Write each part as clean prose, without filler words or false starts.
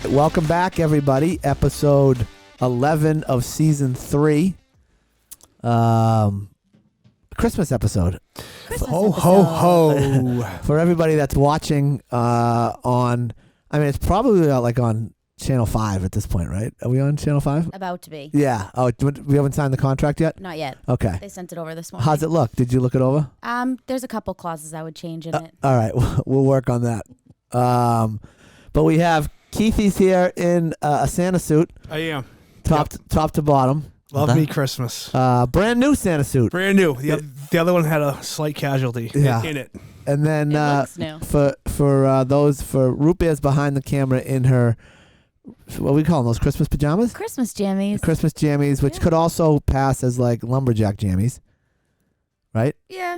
Welcome back, everybody. Episode 11 of season 3. Christmas episode. Ho, ho, ho. For everybody that's watching it's probably like on Channel 5 at this point, right? Are we on Channel 5? About to be. Yeah. Oh, we haven't signed the contract yet? Not yet. Okay. They sent it over this morning. How's it look? Did you look it over? There's a couple clauses I would change in it. All right. We'll work on that. But we have Keithy's here in a Santa suit. I am. Top to bottom. Love me Christmas. Brand new Santa suit. Brand new. The other one had a slight casualty in it. And then It looks new. for Root Bear's behind the camera in her, what we call them, those Christmas pajamas? Christmas jammies. Christmas jammies, which could also pass as like lumberjack jammies, right? Yeah,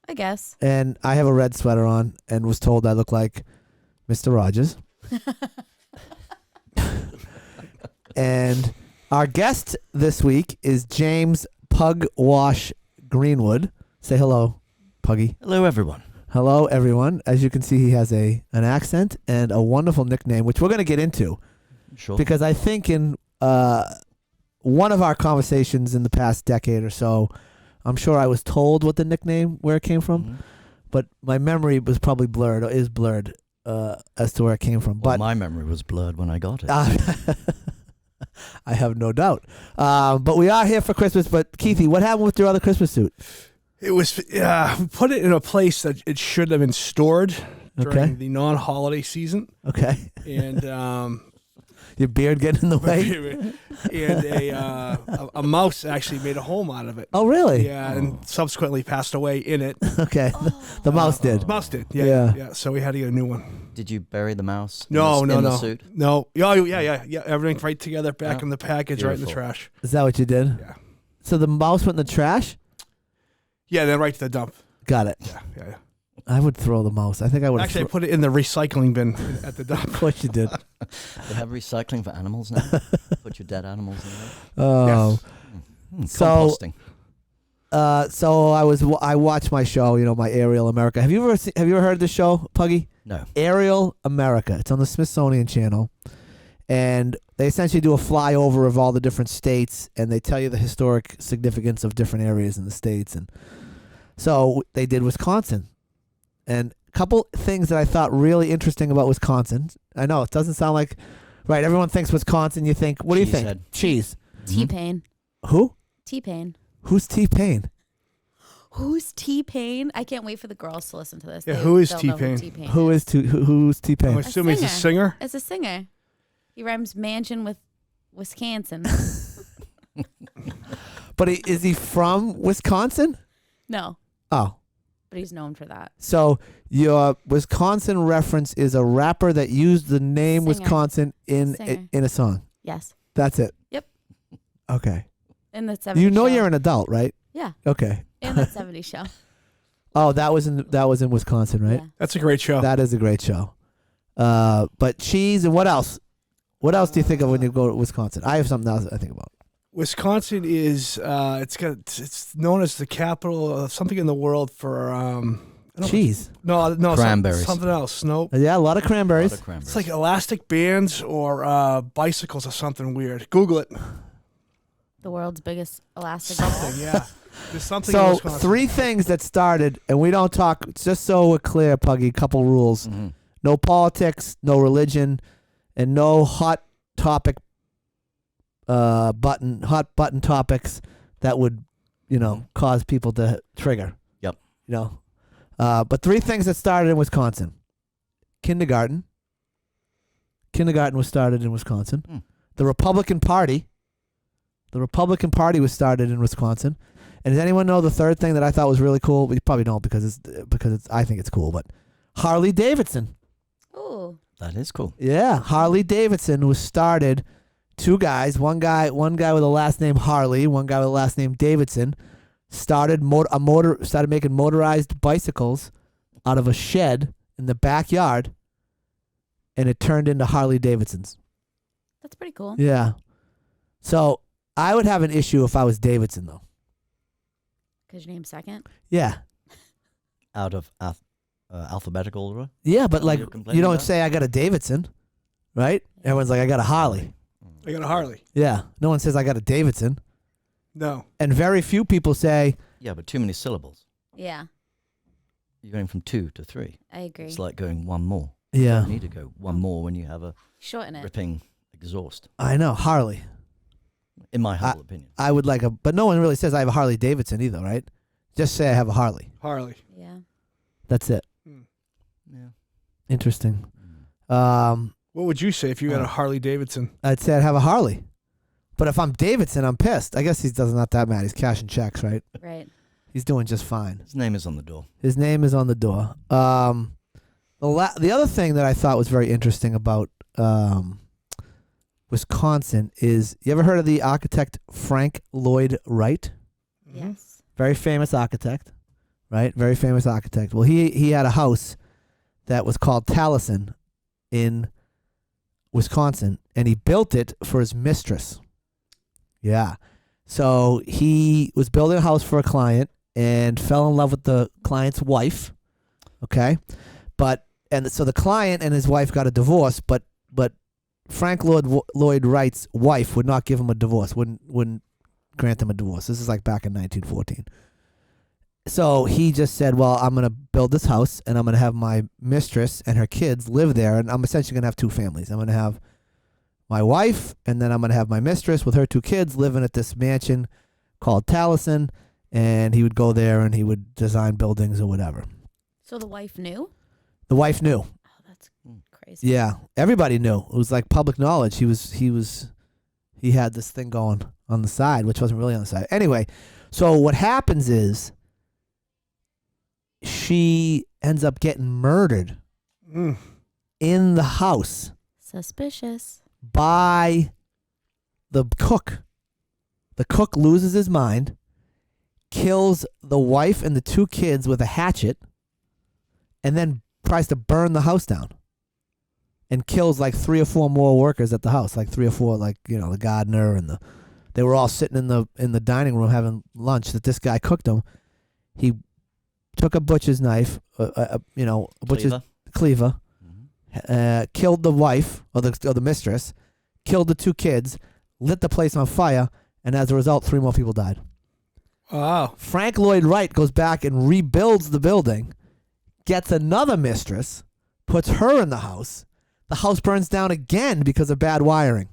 I guess. And I have a red sweater on and was told I look like Mr. Rogers. And our guest this week is James Pugwash Greenwood. Say hello, Puggy. Hello, everyone. Hello, everyone. As you can see, he has an accent and a wonderful nickname, which we're going to get into. Sure. Because I think in one of our conversations in the past decade or so, I'm sure I was told what the nickname, where it came from, but my memory was probably blurred, or is blurred, as to where it came from. Well, But my memory was blurred when I got it. I have no doubt. But we are here for Christmas. But Keithy, what happened with your other Christmas suit? It was, we put it in a place that it should have been stored during Okay. the non-holiday season. Okay. And Your beard getting in the way? and a mouse actually made a home out of it. Oh, really? Yeah, and subsequently passed away in it. Okay. The mouse did. Mouse did. Yeah. Yeah. So we had to get a new one. Did you bury the mouse? No. in the suit? No. Yeah. Everything right together, back in the package, right in the Beautiful. trash. Is that what you did? Yeah. So the mouse went in the trash? Yeah, then right to the dump. Got it. Yeah. I would throw the mouse. I think I would. Actually, I put it in the recycling bin at the dump. Of course you did. They have recycling for animals now. Put your dead animals in there. Oh. So- Composting. So I watched my show, my Aerial America. Have you ever heard of the show, Puggy? No. Aerial America. It's on the Smithsonian Channel, and they essentially do a flyover of all the different states, and they tell you the historic significance of different areas in the states. And so they did Wisconsin, and a couple things that I thought really interesting about Wisconsin. I know it doesn't sound like right. Everyone thinks Wisconsin. You think, what do you think? Cheesehead. Cheese. T-Pain. Who? T-Pain. Who's T-Pain? Who's T-Pain? I can't wait for the girls to listen to this. Yeah, who is they'll know T-Pain? T-Pain Who's T-Pain? I'm assuming he's a singer. It's a singer. He rhymes mansion with Wisconsin. But is he from Wisconsin? No, Oh. but he's known for that. So your Wisconsin reference is a rapper that used the name Singer. Wisconsin in Singer. a song. Yes. That's it. Yep. Okay. In the 70s You know show. you're an adult, right? Yeah. Okay. In that 70s show. Oh, that was in Wisconsin, right? Yeah. That's a great show. That is a great show. But cheese and what else? What else do you think of when you go to Wisconsin? I have something else I think about. Wisconsin is it's known as the capital of something in the world for Cheese. No, Cranberries. something else. No, Yeah, a lot of A lot cranberries. of cranberries. it's like elastic bands or bicycles or something weird. Google it. The world's biggest elastic ball. Something, yeah. There's something in So Wisconsin. 3 things that started, and we don't talk, just so we're clear, Puggy, couple rules. Mhm. No politics, no religion, and no hot topic hot button topics that would, cause people to trigger. Yep. But 3 things that started in Wisconsin. Kindergarten. Kindergarten was started in Wisconsin. Hmm. The Republican Party. The Republican Party was started in Wisconsin. And does anyone know the third thing that I thought was really cool? Well, you probably don't because I think it's cool, but Harley Davidson. Ooh. That is cool. Yeah, Harley Davidson was started. 2 guys, one guy with the last name Harley, one guy with the last name Davidson, started making motorized bicycles out of a shed in the backyard, and it turned into Harley Davidsons. That's pretty cool. Yeah. So I would have an issue if I was Davidson, though. Because your name's second. Yeah. Out of alphabetical order. Yeah, but like You're complaining you don't about? say I got a Davidson, right? Everyone's like, I got a Harley. I got a Harley. Yeah. No one says I got a Davidson. No. And very few people say, Yeah, but too many syllables. Yeah, You're going from 2 to 3. I agree. It's like going one more. yeah, You need to go one more when you have a Shorten it. ripping exhaust. I know, Harley. In my humble opinion. I would like but no one really says I have a Harley Davidson either, right? Just say I have a Harley. Harley. Yeah. That's it. Yeah. Interesting. What would you say if you had a Harley Davidson? I'd say I'd have a Harley. But if I'm Davidson, I'm pissed. I guess he does not that mad. He's cashing checks, right? Right. He's doing just fine. His name is on the door. His name is on the door. The other thing that I thought was very interesting about Wisconsin is, you ever heard of the architect Frank Lloyd Wright? Yes. Very famous architect, right? Very famous architect. Well, he had a house that was called Taliesin in Wisconsin, and he built it for his mistress. Yeah. So he was building a house for a client and fell in love with the client's wife. Okay. So the client and his wife got a divorce, but Frank Lloyd Wright's wife would not give him a divorce, wouldn't grant him a divorce. This is like back in 1914. So he just said, well, I'm going to build this house and I'm going to have my mistress and her kids live there, and I'm essentially going to have two families. I'm going to have my wife, and then I'm going to have my mistress with her two kids living at this mansion called Taliesin, and he would go there and he would design buildings or whatever. So the wife knew? The wife knew. Oh, that's crazy. Yeah, everybody knew. It was like public knowledge. He had this thing going on the side, which wasn't really on the side. Anyway, so what happens is she ends up getting murdered in the house Suspicious. by the cook. The cook loses his mind, kills the wife and the two kids with a hatchet, and then tries to burn the house down and kills like 3 or 4 more workers at the house, like 3 or 4, like, the gardener and they were all sitting in the dining room having lunch that this guy cooked them. He took a butcher's knife, a butcher's cleaver, killed the wife or the mistress, killed the 2 kids, lit the place on fire, and as a result, 3 more people died. Wow. Frank Lloyd Wright goes back and rebuilds the building, gets another mistress, puts her in the house. The house burns down again because of bad wiring.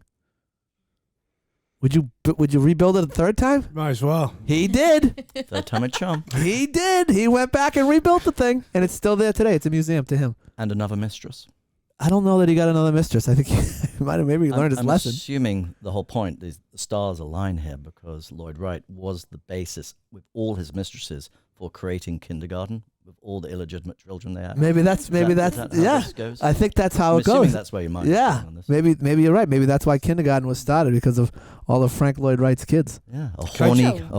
Would you rebuild it a third time? Might as well. He did. Third time a charm. He did. He went back and rebuilt the thing, and it's still there today. It's a museum to him. And another mistress. I don't know that he got another mistress. I think he might have maybe learned his lesson. I'm assuming the whole point is the stars align here because Lloyd Wright was the basis with all his mistresses for creating kindergarten with all the illegitimate children they had. Maybe that's Is that how yeah. this goes? I think that's how I'm it assuming goes. that's where your mind is Yeah, going on this. maybe you're right. Maybe that's why kindergarten was started, because of all of Frank Lloyd Wright's kids. Yeah, a Such a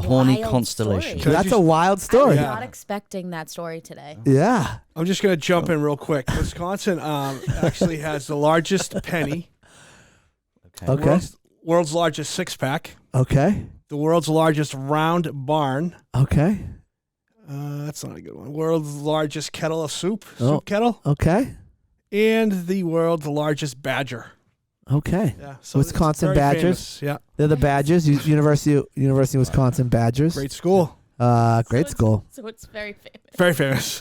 horny wild constellation. Can I That's just- a wild I story. was Yeah. not expecting that story today. Yeah. I'm just going to jump in real quick. Wisconsin actually has the largest penny, Okay. world's largest six-pack, Okay. the world's largest round barn. Okay. That's not a good one. World's largest kettle of soup kettle, Okay. and the world's largest badger. Okay. Yeah, so Wisconsin it's very Badgers. famous. Yeah, They're the Badgers. University of Wisconsin Badgers. great school, Great school. So it's very famous. very famous.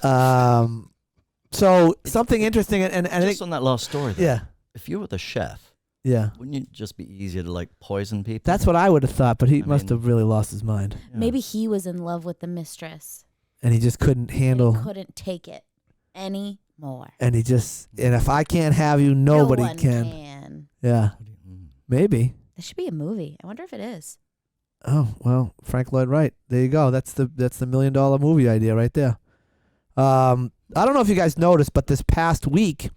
So something interesting, and I Just think, on that last story, though, yeah, if you were the chef, yeah. wouldn't it just be easier to like poison people? That's what I would have thought, but he I must mean- have really lost his mind, Yeah. Maybe he was in love with the mistress. and he just couldn't And handle. he couldn't take it anymore. And if I can't have you, nobody no one can. Yeah, Mm. don't This should be a movie. I wonder if it is. Oh well, Frank Lloyd Wright. There you go. That's the $1 million movie idea right there. I don't know if you guys noticed, but this past week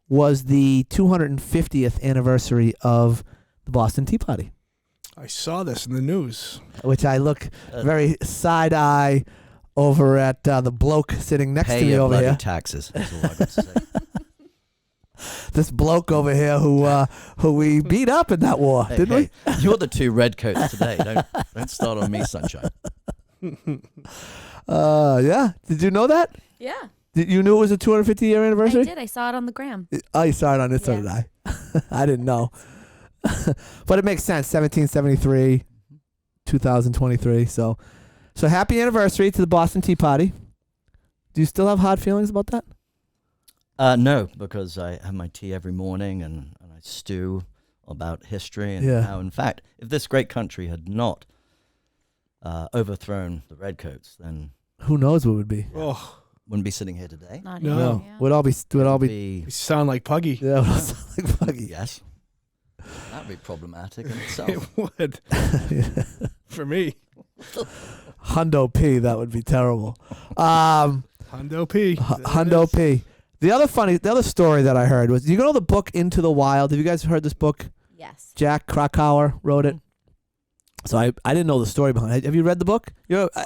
was the 250th anniversary of the Boston Tea Party, I saw this in the news. which I look very side eye over at the bloke sitting next Pay to me your over bloody here. taxes. That's all I got to say. This bloke over here who we beat up in that war, Hey, didn't we? hey, you're the 2 redcoats today. Don't start on me, sunshine. Yeah. Did you know that? Yeah, You knew it was a 250-year I anniversary? did. I saw it on the gram. Oh, you saw it on this, so Yeah. did I. I didn't know. But it makes sense. 1773, 2023. So happy anniversary to the Boston Tea Party. Do you still have hard feelings about that? No, because I have my tea every morning and I stew about history and Yeah. how, in fact, if this great country had not overthrown the Redcoats, then Who knows what would be? Oh, wouldn't be sitting here today. Not No. here, No. yeah. Would all be you sound like Puggy. yeah, would all sound like Puggy. Yes. That would be problematic in It itself. would for me. Hundo P, that would be terrible. Hundo P. Hundo P. The other story that I heard was, you know the book Into the Wild? Have you guys heard this book? Yes. Jack Krakauer wrote it. So I didn't know the story behind it. Have you read the book?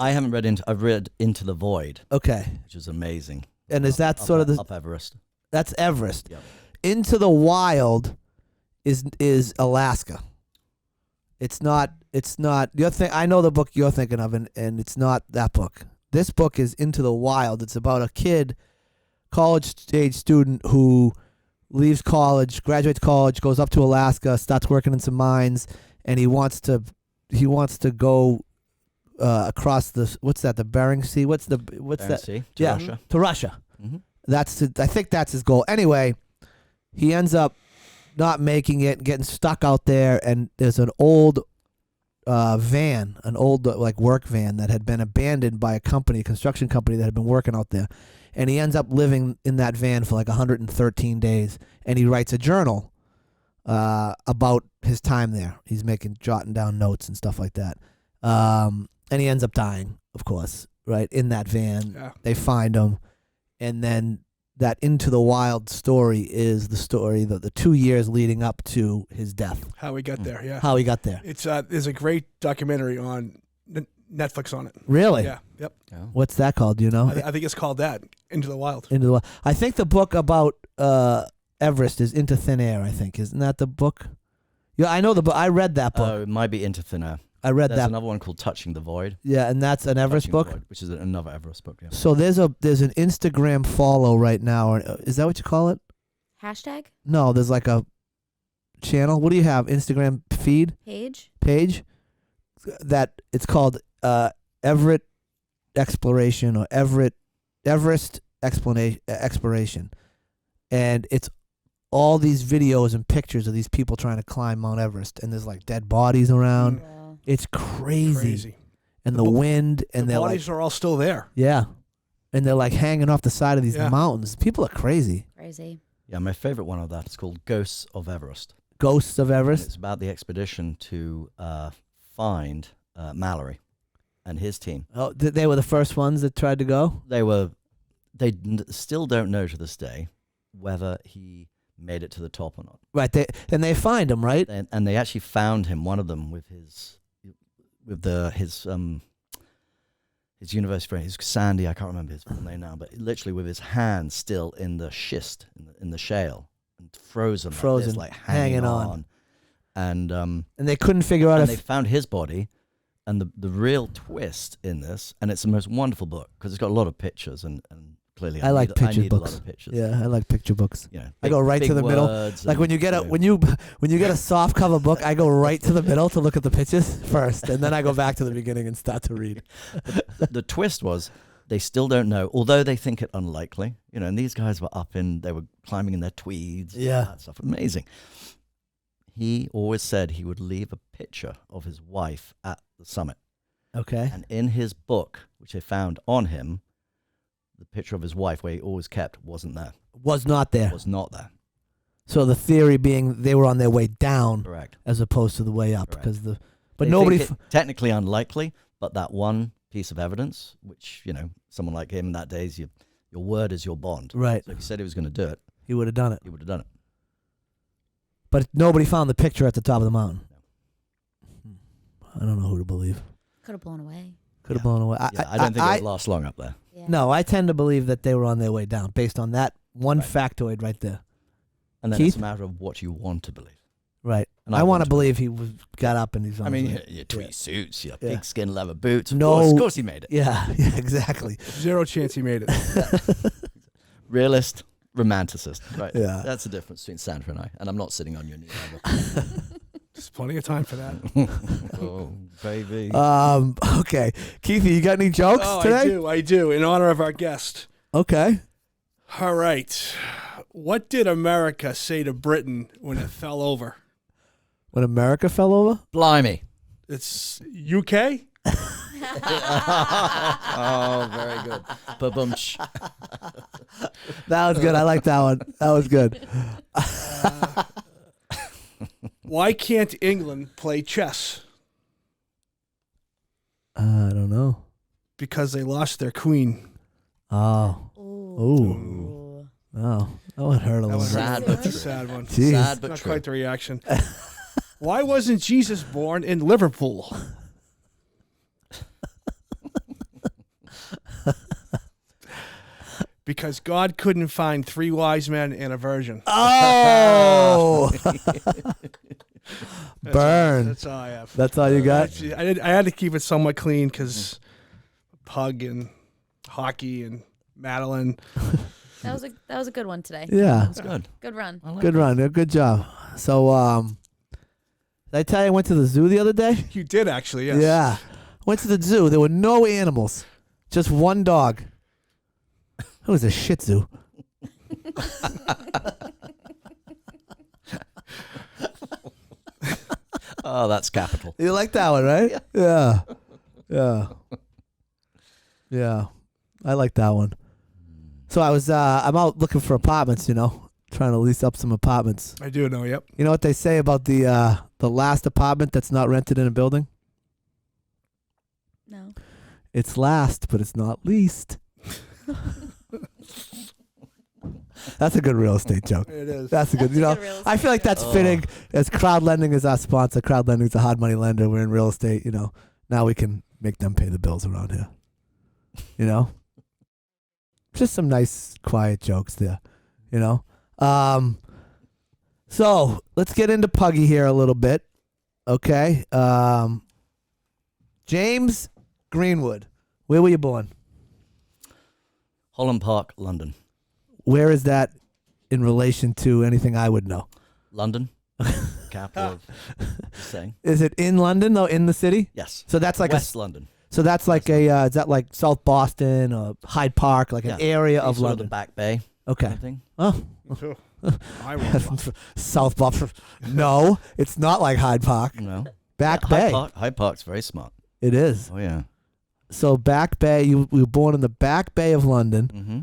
I haven't read I've read Into the Void, Okay. which is amazing. And is that sort of the Up Everest? that's Everest. Yep. Into the Wild is Alaska. It's not your thing. I know the book you're thinking of, and it's not that book. This book is Into the Wild. It's about a kid, college stage student who leaves college, graduates college, goes up to Alaska, starts working in some mines, and he wants to go across the Bering Sea. What's Bering that? Sea, to Yeah, Russia. to Russia. Mm-hmm. I think that's his goal. Anyway, he ends up not making it, getting stuck out there, and there's an old van, an old like work van that had been abandoned by a construction company that had been working out there, and he ends up living in that van for like 113 days, and he writes a journal about his time there. He's jotting down notes and stuff like that, and he ends up dying, of course, right in that van. Yeah. They find him, and then that Into the Wild story is the story the 2 years leading up to his death. How we got there, yeah. How he got there. It's there's a great documentary on Netflix on it. Really? Yeah. Yep. Yeah. What's that called? Do you know? I think it's called that, Into the Wild. Into the Wild. I think the book about Everest is Into Thin Air. I think isn't that the book? Yeah, I know the book. I read that book. Oh, it might be Into Thin Air. I read There's that. another one called Touching the Void. Yeah, and that's an Everest Touching the book. Void, which is another Everest book. Yeah. So there's an Instagram follow right now. Or, is that what you call it? Hashtag No, there's like a channel. What do you have? Instagram page that it's called Everett Exploration or Everest Exploration, and it's all these videos and pictures of these people trying to climb Mount Everest, and there's like dead bodies around. Yeah. It's crazy. And The the bo- wind, and The they're bodies like, are all still there. yeah, and they're like hanging off the side of these Yeah. mountains. People are crazy. Crazy. Yeah, my favorite one of that is called Ghosts of Everest. Ghosts of And Everest. it's about the expedition to find Mallory and his team. Oh, they were the first ones that tried to go. They still don't know to this day whether he made it to the top or not. Right. They find him, right? And they actually found him, one of them, with his university friend, his Sandy, I can't remember his full name now, but literally with his hand still in the schist, in the shale, and frozen, like hanging on. And they couldn't figure out and if they found his body. And the real twist in this, and it's the most wonderful book because it's got a lot of pictures, and clearly I like picture need books. a lot of pictures. Yeah, I like picture books. You know, I go right to the middle. Like when you get when you get a soft cover book, I go right to the middle to look at the pictures first, and then I go back to the beginning and start to read. The twist was they still don't know, although they think it unlikely. You know, and these guys were they were climbing in their tweeds. Yeah. And that stuff, amazing. He always said he would leave a picture of his wife at the summit. Okay. And in his book, which they found on him, the picture of his wife, where he always kept, wasn't there. Was not there. Was not there. So the theory being they were on their way down Correct. as opposed to the way up, Correct. because They nobody. think it technically unlikely, but that one piece of evidence, which, you know, someone like him in that days, your word is your bond. Right. So if he said he was going to do it, He would have done it, he would have done it. but nobody found the picture at the top of the mountain. I don't know who to believe. Could have blown away. Could have blown away. I don't think it would last long up there. Yeah. No, I tend to believe that they were on their way down based on that one factoid right there. And then Keith? it's a matter of what you want to believe. Right. And I want to to believe he got up and he's on. I mean, his way. your tweed suits, your Yeah. pigskin leather boots. No. Of course he made it. Yeah, exactly. Zero chance he made it. Realist. romanticist. Right. Yeah. That's the difference between Sandra and I. And I'm not sitting on your knee either. There's plenty of time for that. Oh, baby. Okay. Keithy, you got any jokes today? I do. In honor of our guest. Okay. All right. What did America say to Britain when it fell over? When America fell over? Blimey. It's UK? Oh, very good. Ba-bumch. That was good. I like that one. That was good. Why can't England play chess? I don't know. Because they lost their queen. Oh. Ooh. Oh. That would hurt a little. Sad but That's a true. sad one. Jeez. Sad but Not true. quite the reaction. Why wasn't Jesus born in Liverpool? Because God couldn't find 3 wise men and a virgin. Oh. Burn. That's all I have. That's all you got? I had to keep it somewhat clean because Pug and hockey and Madeline. That was a good one today. Yeah. That's good. Good run. I like Good that. run. Good job. So, did I tell you I went to the zoo the other day? You did actually, yes. Yeah. Went to the zoo. There were no animals. Just one dog. It was a Shih Tzu. Oh, that's capital. You like that one, right? Yeah. Yeah. Yeah. I like that one. So I'm out looking for apartments, trying to lease up some apartments. I do know, yep. You know what they say about the last apartment that's not rented in a building? No. It's last, but it's not leased. That's a good real estate joke. It is. That's a good, That's a good real I feel like estate that's joke. fitting. As Crowd Lending is our sponsor, Crowd Lending is a hard money lender. We're in real estate, Now we can make them pay the bills around here. Just some nice, quiet jokes there, So let's get into Puggy here a little bit. Okay. James Greenwood. Where were you born? Holland Park, London. Where is that in relation to anything I would know? London. Capital of saying. Is it in London though? In the city? Yes. So that's like West London. So that's like is that like South Boston or Hyde Park, like an area of Sort London? the Back Bay. Okay. Kind of thing. Oh, I won't. South Boston. No, it's not like Hyde Park. No. Back Yeah, Bay. Hyde Park's very smart. It is. Oh yeah. So Back Bay. You were born in the Back Bay of London, Mm-hmm.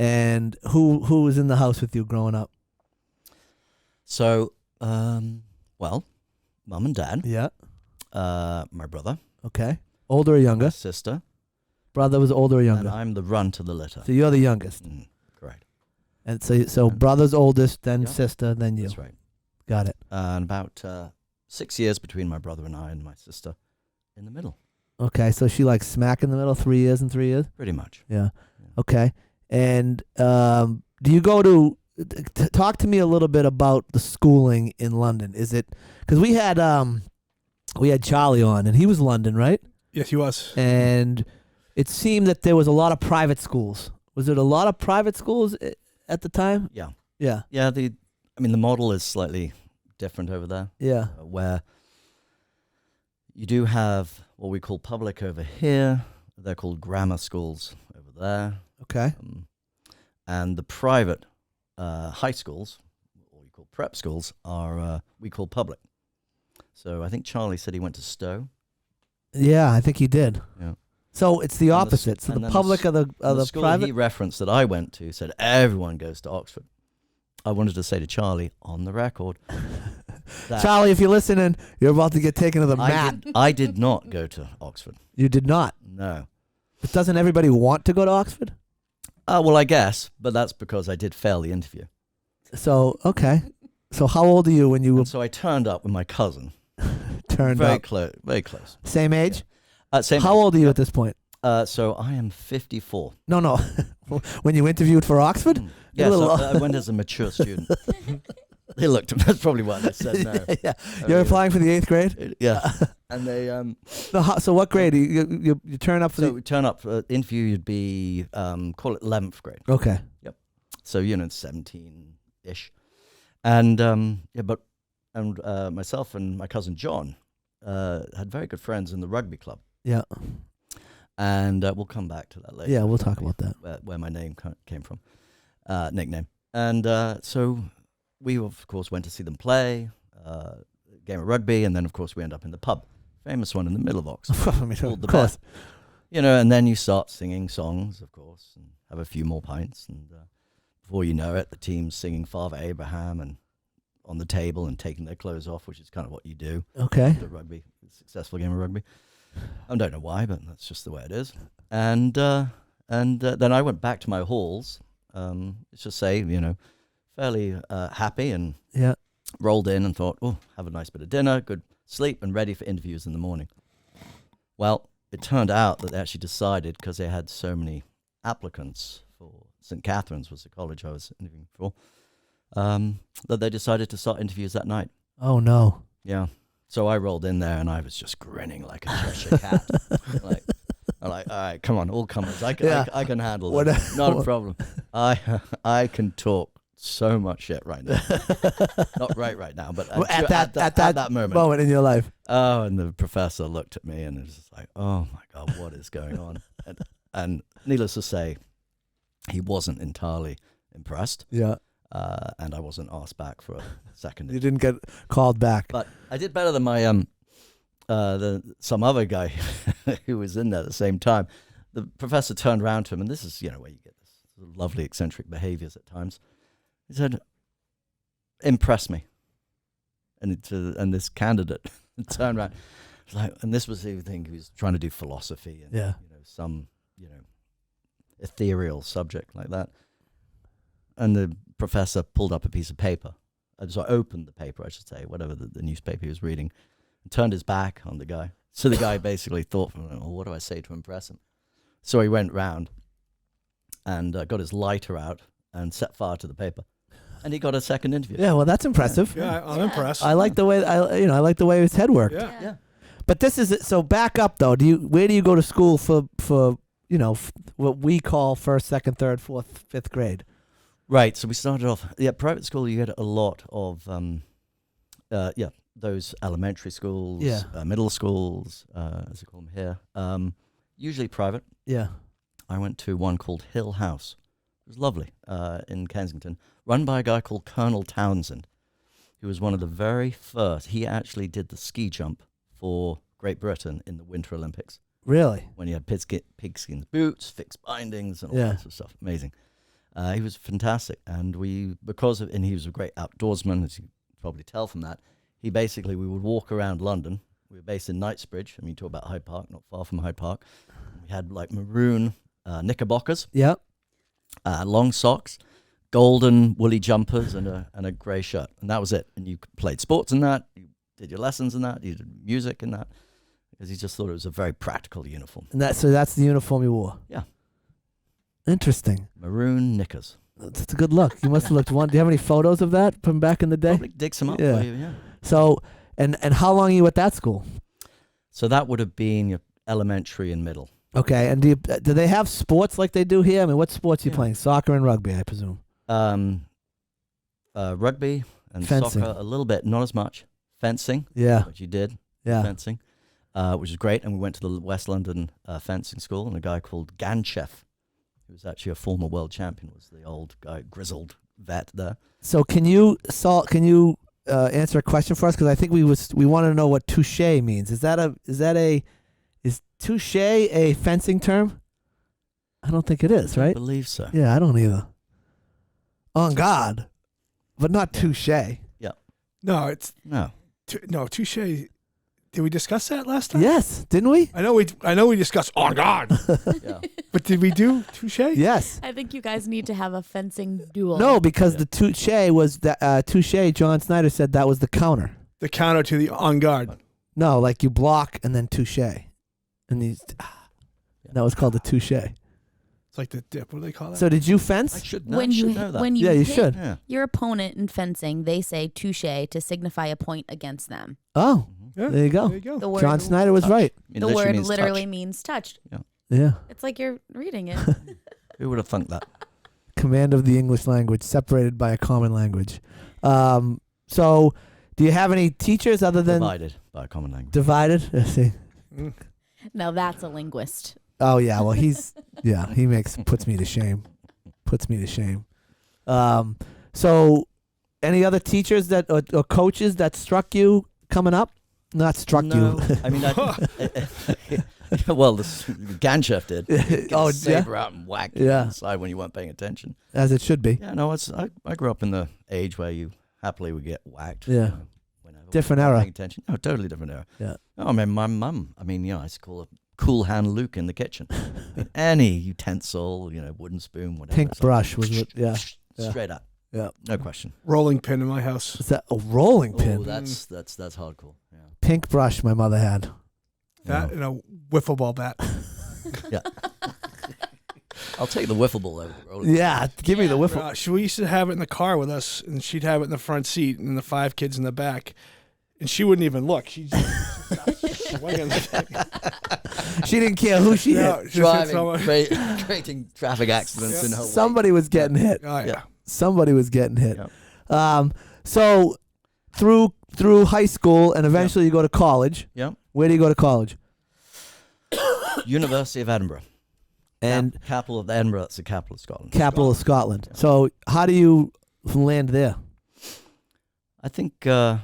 and who was in the house with you growing up? So, well, mum and dad, Yeah. my brother, Okay. Older or my younger? sister, Brother was older or and younger? I'm the run to the litter. So you're the youngest, Correct. and so brother's oldest, then Yeah. sister, then you. That's right. Got it. And about 6 years between my brother and I, and my sister in the middle, Okay, so she like smack in the middle, 3 years and 3 years. pretty much. Yeah. Okay. And do you go to talk to me a little bit about the schooling in London? Is it because we had Charlie on and he was London, right? Yes, he was. And it seemed that there was a lot of private schools. Was it a lot of private schools at the time? Yeah. Yeah. Yeah. The model is slightly different over there, Yeah. where you do have what we call public over here. They're called grammar schools over there. Okay. And the private high schools, what we call prep schools, are we call public. So I think Charlie said he went to Stowe. Yeah, I think he did. Yeah. So it's the And the opposite. So and the then public of the The school private. he referenced that I went to said everyone goes to Oxford. I wanted to say to Charlie on the record that Charlie, if you're listening, you're about to get taken to the mat. I did not go to Oxford. You did not. No. But doesn't everybody want to go to Oxford? Well, I guess, but that's because I did fail the interview. So, okay. So how old are you when you And so I turned up with my cousin. turned Very up? close. Very close. Same age? Same. How old are you at this point? So I am 54. No. When you interviewed for Oxford? Yeah, You're a so little- I went as a mature student. They looked at me. That's probably why they said no. Yeah. Oh, You're yeah. applying for the 8th grade? Yeah. And they So what grade? You turn up for so we turn up for interview. You'd be call it 11th grade. Okay. So 17-ish, and myself and my cousin John had very good friends in the rugby club. Yeah. And we'll come back to that later. Yeah, we'll talk about that. Where my name came from, nickname. And so we, of course, went to see them play, game of rugby, and then, of course, we end up in the pub. Famous one in the middle of Oxford. I mean, Called of the course. Bear. And then you start singing songs, of course, and have a few more pints. And before you know it, the team's singing Father Abraham and on the table and taking their clothes off, which is kind of what you do. Okay. The rugby, a successful game of rugby. I don't know why, but that's just the way it is. And then I went back to my halls. Let's just say, fairly happy, and rolled in and thought, oh, have a nice bit of dinner, good sleep, and ready for interviews in the morning. Well, it turned out that they actually decided, because they had so many applicants for St. Catherine's, was the college I was interviewing for, that they decided to start interviews that night. Oh, no. Yeah. So I rolled in there and I was just grinning like a Cheshire cat. I'm like, all right, come on, all comers. I can handle it. Not a problem. I can talk so much shit right now. Not right now, but at that moment in your life. Oh, and the professor looked at me and it was just like, oh my God, what is going on? And needless to say, he wasn't entirely impressed. Yeah. And I wasn't asked back for a second. You didn't get called back. But I did better than my some other guy who was in there at the same time. The professor turned around to him, and this is where you get this sort of lovely eccentric behaviors at times. He said, "Impress me." And this candidate turned around, and this was the thing. He was trying to do philosophy and some ethereal subject like that. And the professor pulled up a piece of paper. So I opened the paper, I should say, whatever the newspaper he was reading, and turned his back on the guy. So the guy basically thought, what do I say to impress him? So he went round and got his lighter out and set fire to the paper. And he got a second interview. Yeah, well, that's impressive. Yeah, I'm impressed. I like the way I like the way his head worked. Yeah. But this is it. So back up though. Where do you go to school for what we call first, second, third, fourth, fifth grade? Right, so we started off, private school, you get a lot of, those elementary schools, middle schools, as they call them here, usually private. Yeah. I went to one called Hill House. It was lovely, in Kensington, run by a guy called Colonel Townsend, who was one of the very first. He actually did the ski jump for Great Britain in the Winter Olympics. Really? When you had pigskin boots, fixed bindings, and all that sort of stuff. Amazing. He was fantastic, and he was a great outdoorsman, as you can probably tell from that. We would walk around London. We were based in Knightsbridge. I mean, talk about Hyde Park, not far from Hyde Park. We had like maroon knickerbockers, long socks, golden woolly jumpers, and a grey shirt, and that was it. And you played sports in that, you did your lessons in that, you did music in that, because he just thought it was a very practical uniform. And that's the uniform you wore. Yeah. Interesting. Maroon knickers. That's a good look. You must have looked one. Do you have any photos of that from back in the day? Probably dig some up for you, yeah. So, and how long are you at that school? So that would have been your elementary and middle. Okay, and do they have sports like they do here? I mean, what sports are you playing? Soccer and rugby, I presume. Rugby and fencing. Soccer a little bit, not as much. Fencing, which you did. Yeah. Fencing, which is great. And we went to the West London fencing school, and a guy called Ganchev, who was actually a former world champion, was the old guy, grizzled vet there. So can you answer a question for us? Because I think we want to know what touche means. Is touche a fencing term? I don't think it is, right? I believe so. Yeah, I don't either. On God, but not touche. Yeah. No, it's no touche. Did we discuss that last time? Yes, didn't we? I know we discussed on God. Yeah. But did we do touche? Yes. I think you guys need to have a fencing duel. No, because the touche was that touche. John Snyder said that was the counter. The counter to the on guard. No, like you block and then touche, and that was called the touche. It's like the dip. What do they call that? So did you fence? I should know that. When you you hit should. Yeah. your opponent in fencing, they say touche to signify a point against them. Oh, Yeah, there you go. There you go. The word, John Snyder was touch. right. the word means literally touch. means touched. Yeah. It's like you're reading it. Who would have thunk that? Command of the English language, separated by a common language. So, do you have any teachers other than Divided by a common language. divided? I see. Now that's a linguist. Oh yeah, well he puts me to shame. Puts me to shame. So, any other teachers that or coaches that struck you coming up? Not struck No, you. I mean, well, the Ganchef did. Oh, yeah? Saber out and whack you Yeah. on the side when you weren't paying attention. As it should be. Yeah, no, I grew up in the age where you happily would get whacked. Yeah. Whenever Different you weren't era. paying attention. No, totally different era. Yeah. Oh, I mean, my mum. I mean, I used to call her Cool Hand Luke in the kitchen. I mean, any utensil, wooden spoon, whatever. Pink it's like, brush was what? Yeah. Yeah. straight up. Yeah. No question. Rolling pin in my house. Is that a rolling pin? Oh, that's hardcore. Yeah. Pink brush my mother had. That and a wiffle ball bat. Yeah. I'll take the wiffle ball over the rolling. Yeah, give me the wiffle. We used to have it in the car with us, and she'd have it in the front seat, and the 5 kids in the back, and she wouldn't even look. She swinging the thing. She didn't care who she No, hit. just hit someone. Creating traffic accidents in her Somebody was getting hit. Oh, yeah. Somebody was getting hit. Yep. So through high school and eventually you go to college. Yep. Where do you go to college? University of Edinburgh. And capital of Edinburgh, that's the capital of Scotland. capital of Scotland. So how do you land there? I think I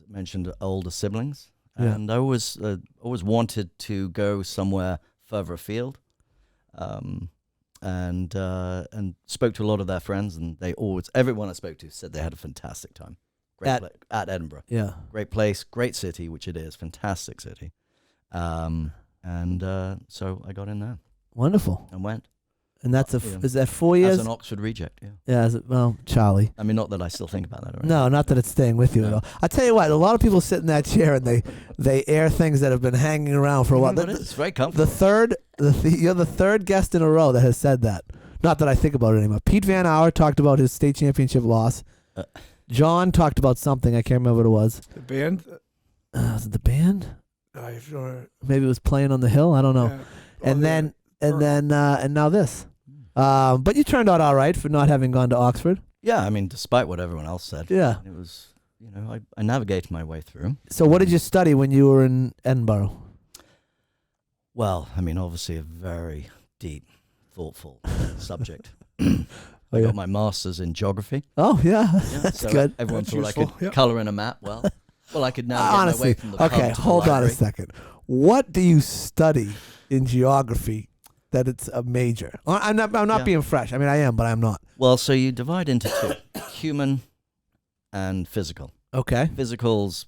mentioned older siblings, Yeah. and I always wanted to go somewhere further afield, and spoke to a lot of their friends, and everyone I spoke to said they had a fantastic time. At Edinburgh. Yeah. Great place, great city, which it is, fantastic city. So I got in there Wonderful. and went. And that's Yeah. is that 4 years? As an Oxford reject, yeah. Yeah, well, Charlie. I mean, not that I still think about that. Right? No, not that it's staying with you at No. all. I tell you what, a lot of people sit in that chair and they air things that have been hanging around for a while. But it's very comfortable. You're the third guest in a row that has said that. Not that I think about it anymore. Pete Van Auer talked about his state championship loss. John talked about something. I can't remember what it was. The band? Was it the band? Sure. Maybe it was Playing on the Hill. I don't know. Yeah. And now this. But you turned out all right for not having gone to Oxford. Yeah, I mean, despite what everyone else said. Yeah. It was, I navigated my way through. So what did you study when you were in Edinburgh? Well, I mean, obviously a very deep, thoughtful subject. Oh, I yeah. got my master's in geography. Oh, yeah. Yeah, That's so good. Everyone That's thought useful, I could yep. color in a map. Well, I could navigate my way Honestly, from the okay, pub to the hold on a library. second. What do you study in geography that it's a major? I'm not Yeah. being fresh. I mean, I am, but I'm not. Well, so you divide into two, human and physical. Okay. Physical's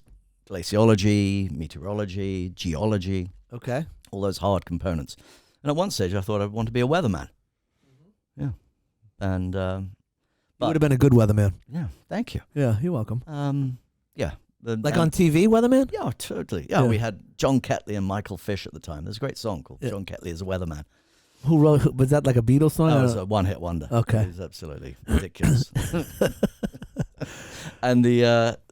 glaciology, meteorology, geology, Okay. all those hard components. And at one stage, I thought I'd want to be a weatherman. Yeah. And, You would have been a good weatherman. yeah, thank you. Yeah, you're welcome. Yeah. Like on TV, weatherman? Yeah, totally. Yeah, Yeah. we had John Ketley and Michael Fish at the time. There's a great song called Yeah. John Ketley is a Weatherman. Was that like a Beatles song? That I was don't- a one-hit wonder. Okay. It was absolutely ridiculous. And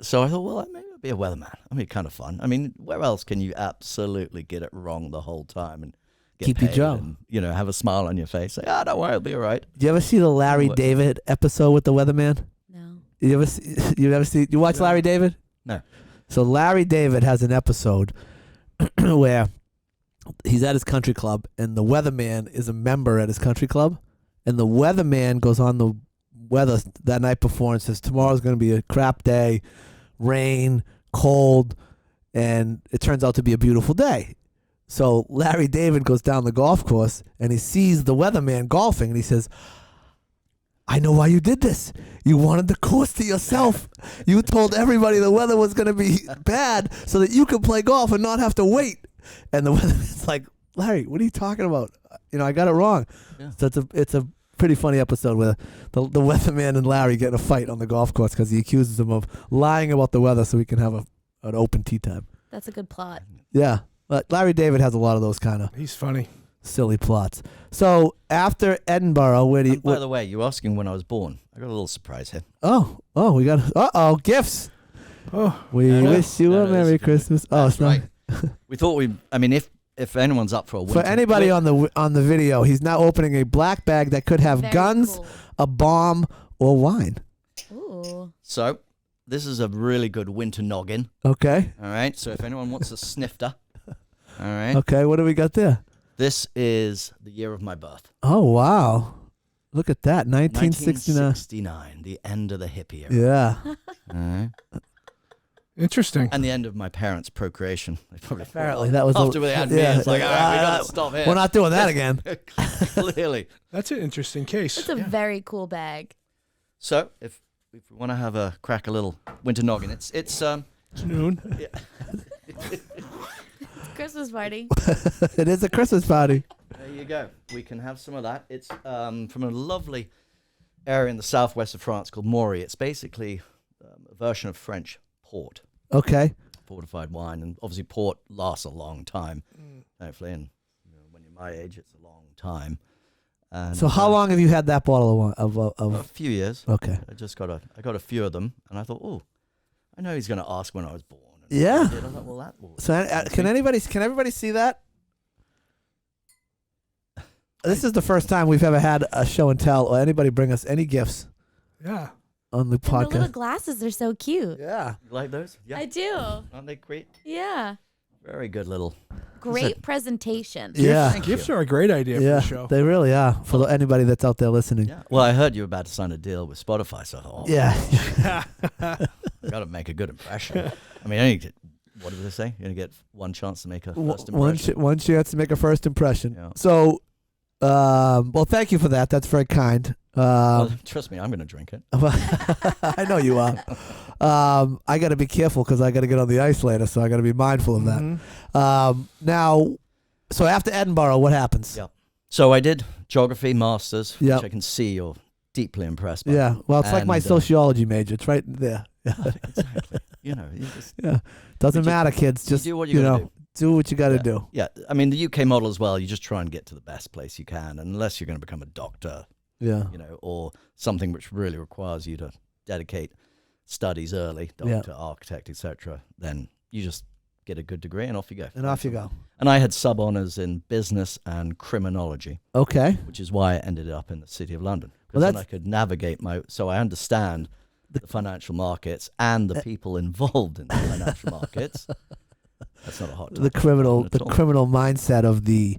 so I thought, well, maybe I'll be a weatherman. I mean, kind of fun. I mean, where else can you absolutely get it wrong the whole time and get Keep your paid job. and, have a smile on your face? Say, don't worry, I'll be all right. Did you ever see the Larry What? David episode with the weatherman? No. You ever see? You watch No. Larry David? No. So Larry David has an episode where he's at his country club and the weatherman is a member at his country club, and the weatherman goes on the weather that night before and says tomorrow's going to be a crap day, rain, cold, and it turns out to be a beautiful day. So Larry David goes down the golf course and he sees the weatherman golfing and he says, I know why you did this. You wanted the course to yourself. You told everybody the weather was going to be bad so that you could play golf and not have to wait. And the weatherman's like, Larry, what are you talking about? I got it wrong. Yeah. So it's a pretty funny episode where the weatherman and Larry get in a fight on the golf course because he accuses him of lying about the weather so he can have an open tee time. That's a good plot. Yeah. But Larry David has a lot of those kind of He's funny. silly plots. So after Edinburgh, where do you... And by the way, you're asking when I was born. I got a little surprise here. we got... gifts. Oh, We No, wish you no, a no, Merry this is- Christmas. Oh, That's it's not... right. We thought if if anyone's up for a winter, For anybody on the video, he's now opening a black bag that could have Very guns, cool. a bomb, or wine. Ooh. So this is a really good winter noggin. Okay. All right. So if anyone wants a snifter, all right. Okay. What do we got there? This is the year of my birth. Oh wow! Look at that, 1969. 1969, the end of the hippie era. Yeah. All right. Interesting. And the end of my parents' procreation. They probably Apparently that was after they had me. It's like, all right, we gotta stop here. We're not doing that again. Clearly. That's an interesting case. It's a very cool bag. So if we want to have a crack a little winter noggin, it's It's noon. Christmas party. It is a Christmas party. There you go. We can have some of that. It's from a lovely area in the southwest of France called Maury. It's basically a version of French port, Okay. fortified wine, and obviously port lasts a long time. Hopefully, and when you're my age, it's a long time. And, So how long have you had that bottle of wine? A few years. Okay. I got a few of them, and I thought, oh, I know he's going to ask when I was born. And Yeah. I did. I thought, well, that will. So can everybody see that? This is the first time we've ever had a show and tell or anybody bring us any gifts Yeah. on the And the little podcast. glasses are so cute. Yeah. You like those? Yeah. I do. Aren't they great? Yeah. Very good little. Great presentation. Yeah. Thank Gifts you. are a great idea Yeah, for the show. they really are for anybody that's out there listening. Yeah. Well, I heard you were about to sign a deal with Spotify, so I thought, oh, Yeah. I got to make a good impression. I mean, what did they say? You're going to get one chance to make a first One impression. one chance to make a first impression. Yeah. So, well, thank you for that. That's very kind. Well, trust me, I'm going to drink it. I know you are. I got to be careful because I got to get on the ice later, so I got to be mindful of that. Mhm. Now, so after Edinburgh, what happens? Yeah. So I did geography masters, Yep. which I can see you're deeply impressed by. Yeah. Well, it's like my And, sociology major. It's right there. Exactly. You just Yeah. Doesn't But you- matter, kids. Just do what you gotta do what you got to Yeah. do. Yeah, I mean, the UK model as well, you just try and get to the best place you can, unless you're going to become a doctor, Yeah. or something which really requires you to dedicate studies early, Yeah. doctor, architect, etc. Then you just get a good degree and off you go. And off you go. And I had sub-honors in business and criminology, Okay. which is why I ended up in the City of London. Well, Because then I that's- could navigate so I understand the financial markets and the people involved in the financial markets. That's not a hot The topic criminal, at the all. criminal mindset of the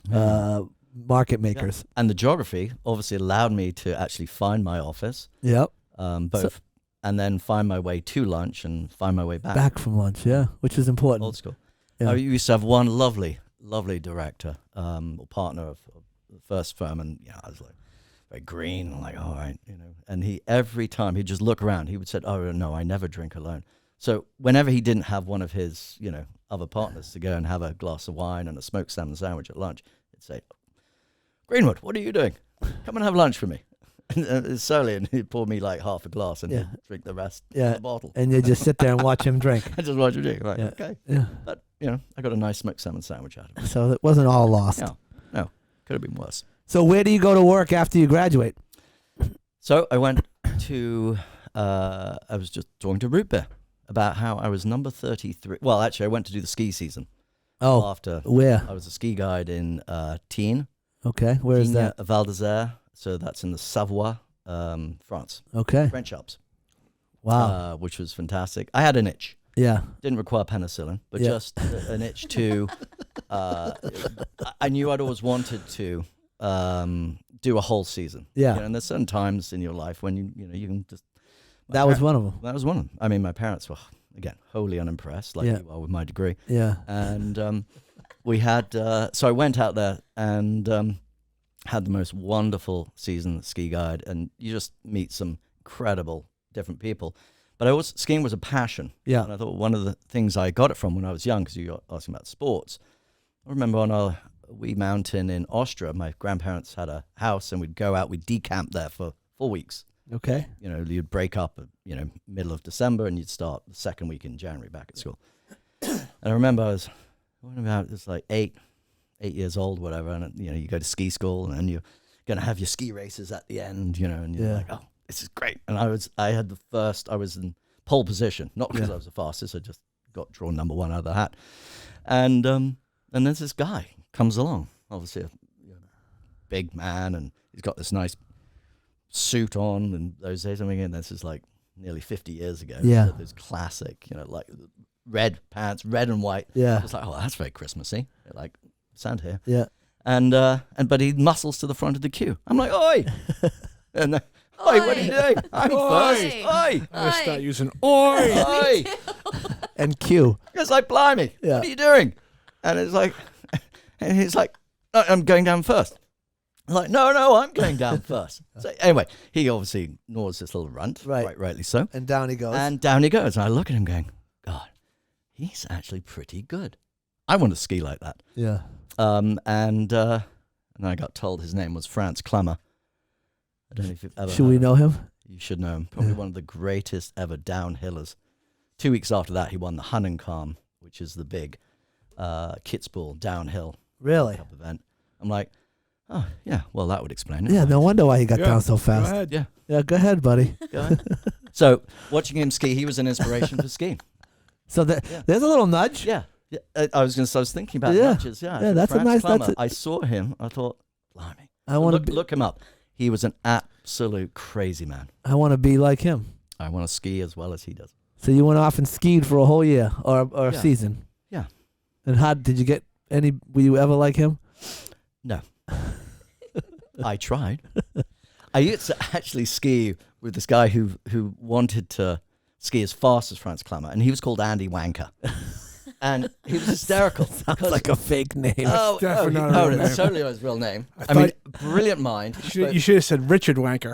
Yeah. market makers. And the geography obviously allowed me to actually find my office, Yep. both, and then find my way to lunch and find my way back. Back from lunch. Yeah, which is important. Old school. Yeah. I used to have one lovely director, or partner of the first firm, and I was like very green, I'm like, all right, And he every time he'd just look around, he would say, "Oh no, I never drink alone." So whenever he didn't have one of his, other partners to go and have a glass of wine and a smoked salmon sandwich at lunch, he'd say, "Greenwood, what are you doing? Come and have lunch with me." And slowly, and he'd pour me like half a glass and Yeah. he'd drink the rest Yeah. of the bottle. And you just sit there and watch him drink. I just watch him drink. Like, Yeah. okay. Yeah. But, I got a nice smoked salmon sandwich out of it. So it wasn't all lost. No, could have been worse. So where do you go to work after you graduate? So I went to, I was just talking to Root Beer about how I was number 33. Well, actually, I went to do the ski season. Oh, After where? I was a ski guide in Tignes. Okay, where is that? Val d'Isère. So that's in the Savoie, France. Okay. French Alps. Wow. Which was fantastic. I had an itch. Yeah. Didn't require penicillin, but Yeah. just an itch to. I knew I'd always wanted to do a whole season. Yeah. And there's certain times in your life when you can just. That was one of them. That was one of them. I mean, my parents were again wholly unimpressed, like Yeah. you are with my degree. Yeah. And we had. So I went out there and had the most wonderful season at ski guide, and you just meet some incredible different people. But skiing was a passion. Yeah. And I thought one of the things I got it from when I was young, because you got asking about sports. I remember on a wee mountain in Austria, my grandparents had a house, and we'd go out, we'd decamp there for 4 weeks. Okay. You'd break up, middle of December, and you'd start the second week in January back at school. And I remember I was like 8 years old, whatever, and you go to ski school, and then you're gonna have your ski races at the end, and you're Yeah. like, oh, this is great. And I was in pole position, not because Yeah. I was the fastest, I just got drawn number one out of the hat. And And there's this guy comes along, obviously a big man, and he's got this nice suit on in those days. I mean, again, this is like nearly 50 years ago. Yeah. So this classic, like red pants, red and white. Yeah. It's like, oh, that's very Christmassy. Like, stand here. Yeah. But he muscles to the front of the queue. I'm like, oi! And oi, what are you doing? I'm first. Oi! I'm gonna start using oi. Oi! And Q. It's like, blimey, Yeah. what are you doing? And it's like, and he's like, "No, I'm going down first." I'm like, no, I'm going down first. So anyway, he obviously ignores this little runt, Right. quite rightly so. And down he goes. And down he goes. And I look at him going, God, he's actually pretty good. I want to ski like that. yeah. And I got told his name was Franz Klammer. I don't know if you've ever Should heard we of him. know him? You should know him. Probably Yeah. one of the greatest ever downhillers. 2 weeks after that, he won the Hunnenkamm, which is the big Kitzbühel downhill Really? Cup event. I'm like, oh, yeah, well, that would explain it. Yeah, no wonder why he got Yeah, down so Go fast. ahead. Yeah. Yeah, go ahead, buddy. Go ahead. So, watching him ski, he was an inspiration for skiing. So Yeah. there's a little nudge. Yeah. I was thinking about Yeah. nudges. Yeah. Yeah, that's a Franz nice- Klammer, that's a- I saw him. I thought, blimey. I want to Look him up. He was an absolute crazy man. I want to be like him. I want to ski as well as he does. So you went off and skied for a whole year or a Yeah. season. Yeah. And how did you get any? Were you ever like him? No. I tried. I used to actually ski with this guy who wanted to ski as fast as Franz Klammer, and he was called Andy Wanker. And he was hysterical. Sounds like a fake name. definitely not a no, real that's name. totally his real name. I I mean, thought- brilliant mind. You should have said Richard Wanker.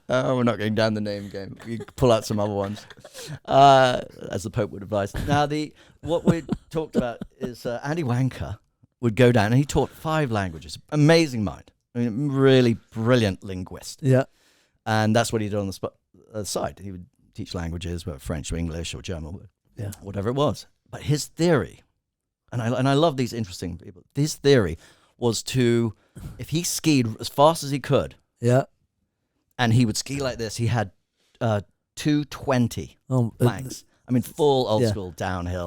We're not going down the name game. We pull out some other ones, as the Pope would advise. Now, what we talked about is Andy Wanker would go down, and he taught 5 languages. Amazing mind. I mean, really brilliant linguist. Yeah. And that's what he did on the side. He would teach languages, whether French or English or German, Yeah. whatever it was. But his theory, and I love these interesting people, his theory was to, if he skied as fast as he could, Yeah. and he would ski like this, he had 220 Oh, planks. I mean, full old yeah. school downhill.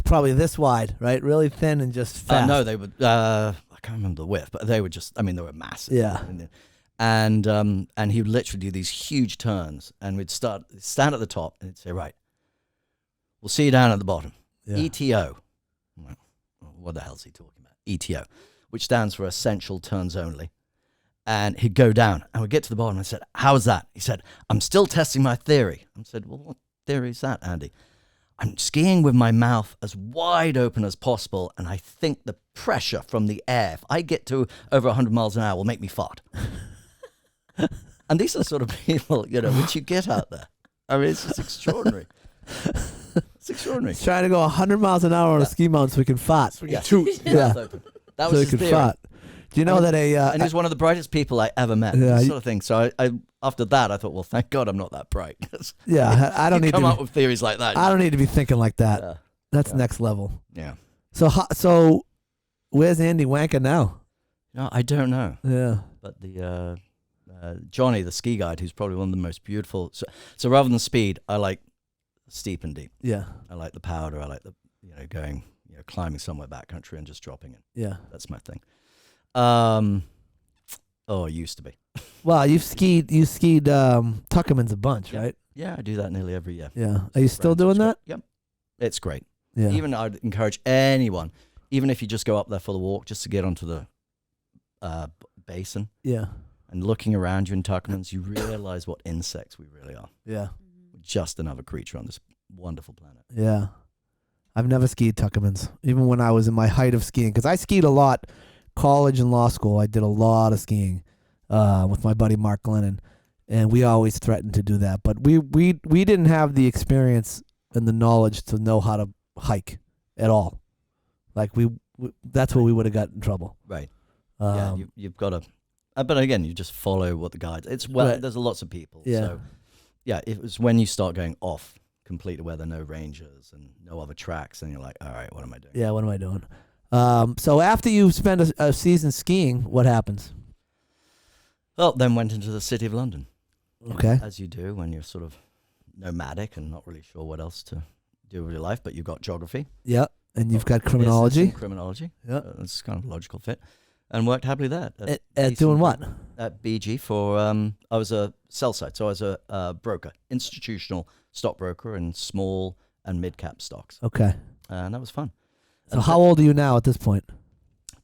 probably this wide, right? Really thin and just fast. No, they would, I can't remember the width, but they were just, I mean, they were massive. Yeah. And he would literally do these huge turns, and we'd stand at the top, and he'd say, right, we'll see you down at the bottom. Yeah. ETO. I'm like, what the hell's he talking about? ETO, which stands for Essential Turns Only. And he'd go down, and we'd get to the bottom. I said, how's that? He said, I'm still testing my theory. I said, well, what theory is that, Andy? I'm skiing with my mouth as wide open as possible, and I think the pressure from the air, if I get to over 100 miles an hour, will make me fart. And these are the sort of people, which you get out there. I mean, it's just extraordinary. It's extraordinary. Trying to go 100 miles an hour on a ski mountain so we can fart. So we get two. Yeah. Mouth open. That So was we his can theory. fart. Do you know that And he was one of the brightest people I ever met. Yeah, This you- sort of thing. So I after that, I thought, well, thank God I'm not that bright. I don't You need come to. up with theories like that. I don't need to be thinking like that. Yeah. That's Yeah. next level. Yeah. So where's Andy Wanker now? No, I don't know. Yeah. But the Johnny, the ski guide, who's probably one of the most beautiful. So rather than speed, I like steep and deep. Yeah. I like the powder. I like the going climbing somewhere backcountry and just dropping in. Yeah. That's my thing. It used to be. Well, you skied Tuckerman's a bunch, Yeah. right? Yeah, I do that nearly every year. Yeah. Are you still Friends, doing it's that? great. Yep. It's great. Yeah. Even I'd encourage anyone, even if you just go up there for the walk, just to get onto the basin Yeah. and looking around you in Tuckerman's, you realize what insects we really are. Yeah. We're just another creature on this wonderful planet. Yeah. I've never skied Tuckerman's, even when I was in my height of skiing, because I skied a lot. College and law school, I did a lot of skiing with my buddy Mark Glennon, and we always threatened to do that. But we didn't have the experience and the knowledge to know how to hike at all. Like that's where we would have got in trouble. Right. Yeah, you've got to. But again, you just follow what the guide. Right. There's lots of people. Yeah. So, yeah, it was when you start going off completely where there are no rangers and no other tracks, and you're like, all right, what am I doing? Yeah, what am I doing? So after you spend a season skiing, what happens? Well, then went into the city of London. Okay. As you do when you're sort of nomadic and not really sure what else to do with your life, but you've got geography. Yep. And you've got criminology. Criminology. Yep. It's kind of a logical fit. And worked happily there. At doing what? At BG for, I was a sell side, so I was a broker, institutional stockbroker in small and mid-cap stocks. Okay. And that was fun. So how old are you now at this point?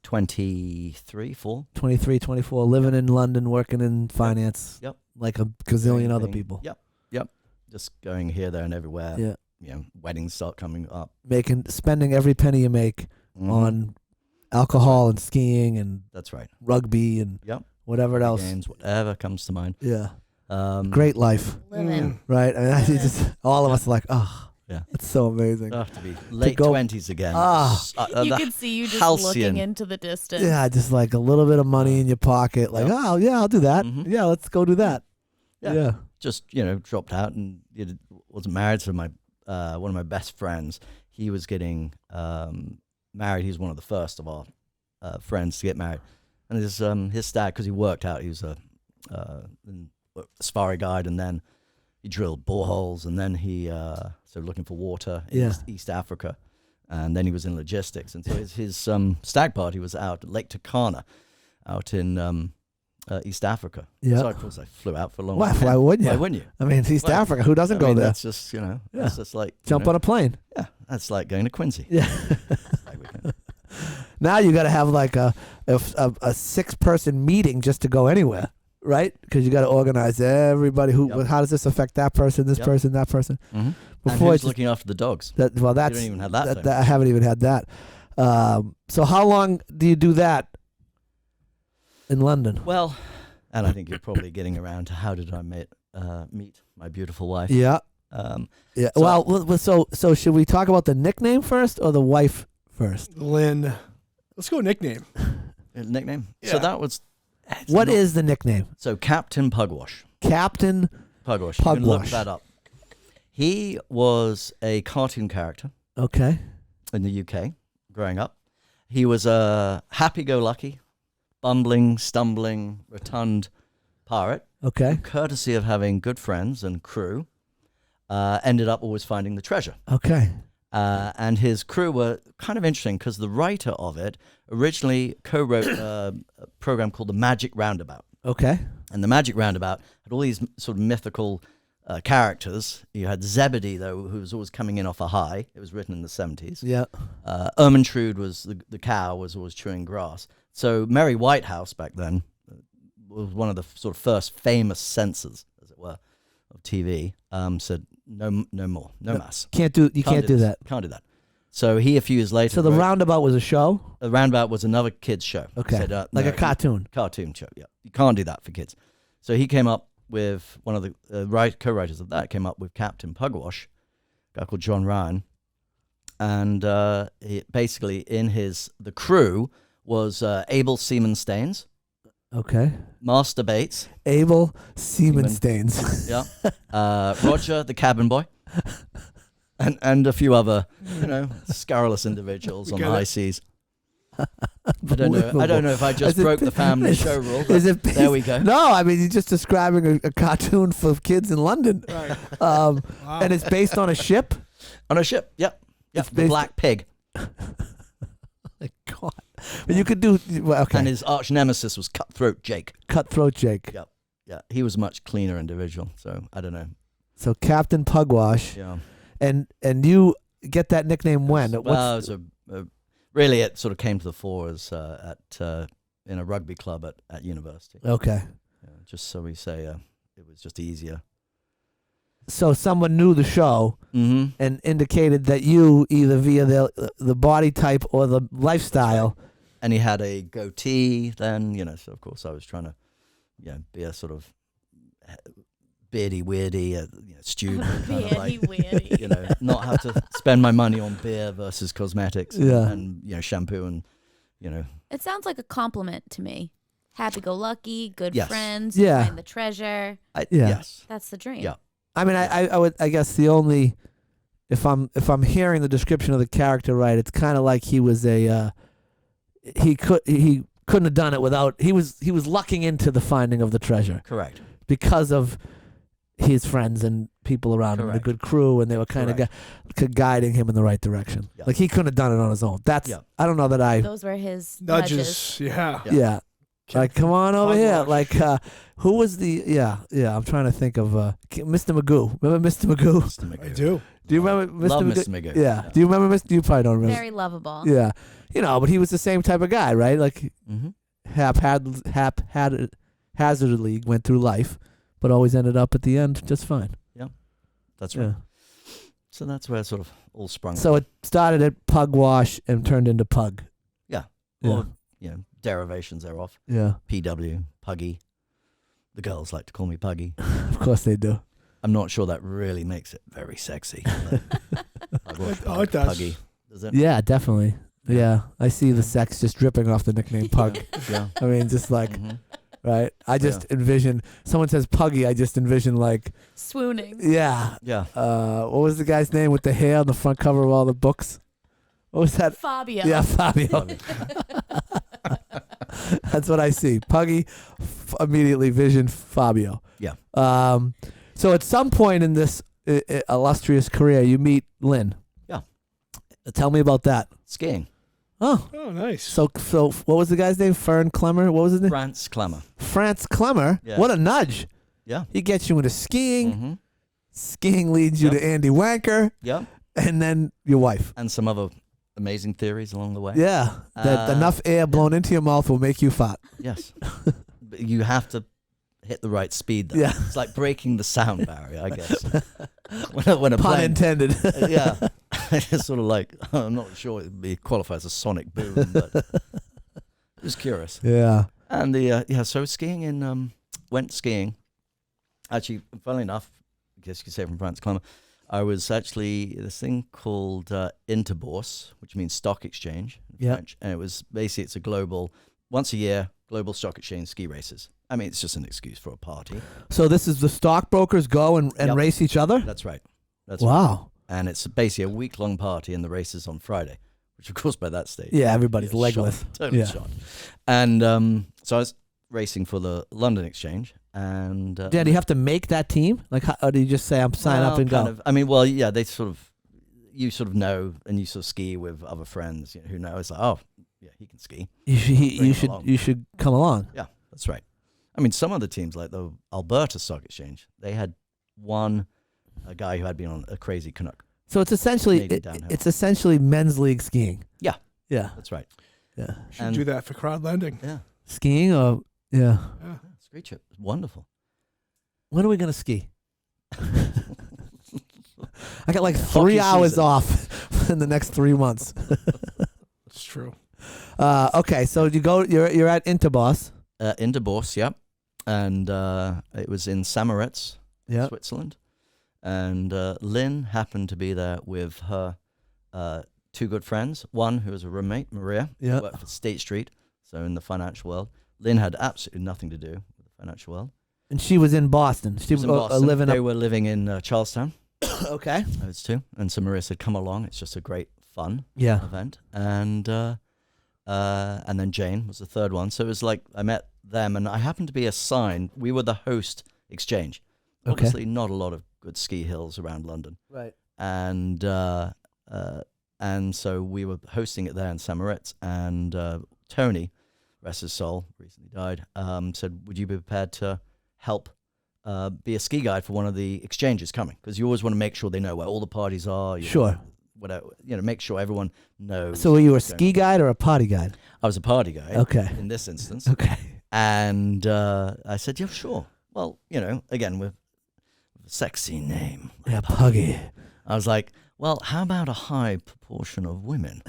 23, 4. 23, 24, living in London, working in finance. Yep. Like a gazillion other people. Yep. Just going here, there, and everywhere. Yeah. You know, weddings start coming up. Spending every penny you make on alcohol and skiing and that's right, rugby and whatever else. Games, whatever comes to mind. Yeah. Great life. Living. Right. I mean, just all of us are like, oh, yeah, it's so amazing. To be late 20s again. You could see you just looking into the distance. Yeah, just like a little bit of money in your pocket. Like, oh, yeah, I'll do that. Yeah, let's go do that. Yeah. Just, dropped out and wasn't married. So my one of my best friends, he was getting married. He's one of the first of our friends to get married. And his dad, because he worked out, he was a safari guide, and then he drilled boreholes, and then he started looking for water in East Africa, and then he was in logistics. And so his stag party was out at Lake Turkana, out in East Africa. Yeah. So of course I flew out for a long Why weekend. wouldn't you? Why wouldn't you? I mean, East Africa. Who doesn't go there? That's just, that's just like jump on a plane. Yeah, that's like going to Quincy. Yeah. Now you got to have like a 6-person meeting just to go anywhere, right? Because you got to organize everybody. How does this affect that person, this person, that person? Mm-hmm. Before and who's looking after the dogs? That's you don't even have that. I haven't even had that. So how long do you do that in London? Well, and I think you're probably getting around to how did I meet my beautiful wife? Yeah. So, well, so should we talk about the nickname first or the wife first? Lynn. Let's go nickname. Nickname? Yeah. So that was... What is the nickname? So Captain Pugwash. Captain Pugwash. You can look that up. He was a cartoon character. Okay. In the UK, growing up. He was a happy-go-lucky, bumbling, stumbling, rotund pirate. Okay. Courtesy of having good friends and crew, ended up always finding the treasure. Okay. And his crew were kind of interesting because the writer of it originally co-wrote a program called The Magic Roundabout. Okay. And The Magic Roundabout had all these sort of mythical characters. You had Zebedee, though, who was always coming in off a high. It was written in the 70s. Yeah. Ermintrude was the cow, was always chewing grass. So Mary Whitehouse back then was one of the sort of first famous censors, as it were, of TV. Said no more, no mass. You can't do that. Can't do that. So he a few years later. So the Roundabout was a show. The Roundabout was another kids show. Okay. Said, like a cartoon. Cartoon show. Yeah, you can't do that for kids. So he came up with one of the co-writers of that. Came up with Captain Pugwash, a guy called John Ryan, and basically in the crew was Abel Seaman Staines. Okay. Master Bates. Abel Seaman Staines. Yeah. Roger, the cabin boy. And a few other, scurrilous individuals on the high seas. I don't know if I just broke the family show rule. But there we go. No, I mean, you're just describing a cartoon for kids in London. Right. Wow. And it's based on a ship? On a ship, yep. The Black Pig. My God. But you could do... Well, okay. And his arch nemesis was Cutthroat Jake. Cutthroat Jake. Yep. Yeah, he was a much cleaner individual, so I don't know. So Captain Pugwash. Yeah. And you get that nickname when? Well, it was really it sort of came to the fore as in a rugby club at university. Okay. Yeah, just so we say it was just easier. So someone knew the show and indicated that you, either via the body type or the lifestyle. Right. And he had a goatee then, so of course I was trying to be a sort of beardy, weirdy, student. Beardy, weirdy. Not have to spend my money on beer versus cosmetics and shampoo and, It sounds like a compliment to me. Happy-go-lucky, good friends, yeah. find the treasure. Yes. That's the dream. Yeah. I mean, I guess the only, if I'm hearing the description of the character right, it's kind of like he was he couldn't have done it without, he was lucking into the finding of the treasure. Correct. Because of his friends and people around him, and a Correct. good crew, and they were kind of guiding him in the right direction. Yeah. Like he couldn't have done it on his own. That's I don't know that I. Those were his Nudges. Yeah. Yeah. Like, come on over here. Pugwash. Like, who was the? Yeah. I'm trying to think of Mr. Magoo. Remember Mr. Magoo? Mr. Magoo. I do. Do you remember Mr. Love Magoo? Mr. Magoo. Yeah. Do you remember Mr. You probably don't remember. Very lovable. Yeah. But he was the same type of guy, right? Like, haphazardly went through life, but always ended up at the end just fine. That's right. So that's where it sort of all sprung. So it started at Pugwash and turned into Pug. Yeah. Yeah. Or, derivations thereof. Yeah. PW, Puggy. The girls like to call me Puggy. Of course they do. I'm not sure that really makes it very sexy. Oh, it does. Puggy. Does it? Yeah, definitely. Yeah. I see the sex just dripping off the nickname Pug. Yeah. I mean, just like, Mhm. right? I just envision, someone says Puggy, I just envision like, Swooning. yeah. Yeah. What was the guy's name with the hair on the front cover of all the books? What was that? Fabio. Yeah, Fabio. That's what I see. Puggy, immediately vision Fabio. Yeah. So at some point in this illustrious career, you meet Lynn. Yeah. Tell me about that. Skiing. Oh. Oh, nice. So what was the guy's name? Fern Clemmer? What was his name? France Clemmer. France Clemmer? Yeah. What a nudge. Yeah. He gets you into skiing. Mm-hmm. Skiing leads you Yep. to Andy Wanker. Yeah. And then your wife. And some other amazing theories along the way. Yeah. That enough air blown into your mouth will make you fat. Yes. But you have to hit the right speed, though. Yeah. It's like breaking the sound barrier, I guess. when a Pun plane, intended. yeah. It's sort of like, I'm not sure it would be qualified as a sonic boom, but just curious. Yeah. And so skiing went skiing. Actually, funnily enough, I guess you could say from France Climber, I was actually this thing called Interbourse, which means stock exchange in French. And it was basically, it's a global, once a year, global stock exchange ski races. I mean, it's just an excuse for a party. So this is the stockbrokers go and Yep. race each other? That's right. That's right. Wow. And it's basically a week-long party, and the race is on Friday, which, of course, by that stage, Yeah, everybody's you're legless. shot, totally Yeah. shot. And so I was racing for the London Exchange, and Yeah, do you have to make that team? Like, or do you just say, I'm sign up and kind go? of. I mean, well, yeah, they sort of, you sort of know, and you sort of ski with other friends who know. It's like, oh, yeah, he can ski. You should come along. Yeah, that's right. I mean, some of the teams, like the Alberta Stock Exchange, they had a guy who had been on a crazy Canuck. So it's essentially Maybe downhill. it's essentially men's league skiing. Yeah. Yeah. That's right. Yeah. Should do that for crowd lending. Yeah. Skiing or yeah. Yeah. It's a great trip. It's wonderful. When are we gonna ski? I got like Hockey 3 hours season. off in the next 3 months. It's true. Okay, so you're at Interboss. Interbourse, yeah. And it was in Samoritz, Yeah. Switzerland. And Lynn happened to be there with her two good friends. One who was a roommate, Maria, Yeah. who worked for State Street, so in the financial world. Lynn had absolutely nothing to do with the financial world. And she was in Boston. She was in Boston. living They up. were living in Charlestown. Okay. Those two. And so Maria said, come along. It's just a great fun Yeah. event. And then Jane was the third one. So it was like I met them, and I happened to be assigned. We were the host exchange. Okay. Obviously, not a lot of good ski hills around London. Right. And so we were hosting it there in Samoritz. And Tony, rest his soul, recently died, said, would you be prepared to help be a ski guide for one of the exchanges coming? Because you always want to make sure they know where all the parties are. Sure. Whatever, make sure everyone knows. So were you a what's going ski on. guide or a party guide? I was a party guide. Okay. In this instance. Okay. And I said, yeah, sure. Well, again, with a sexy name. Yeah, Puggy. I was like, well, how about a high proportion of women?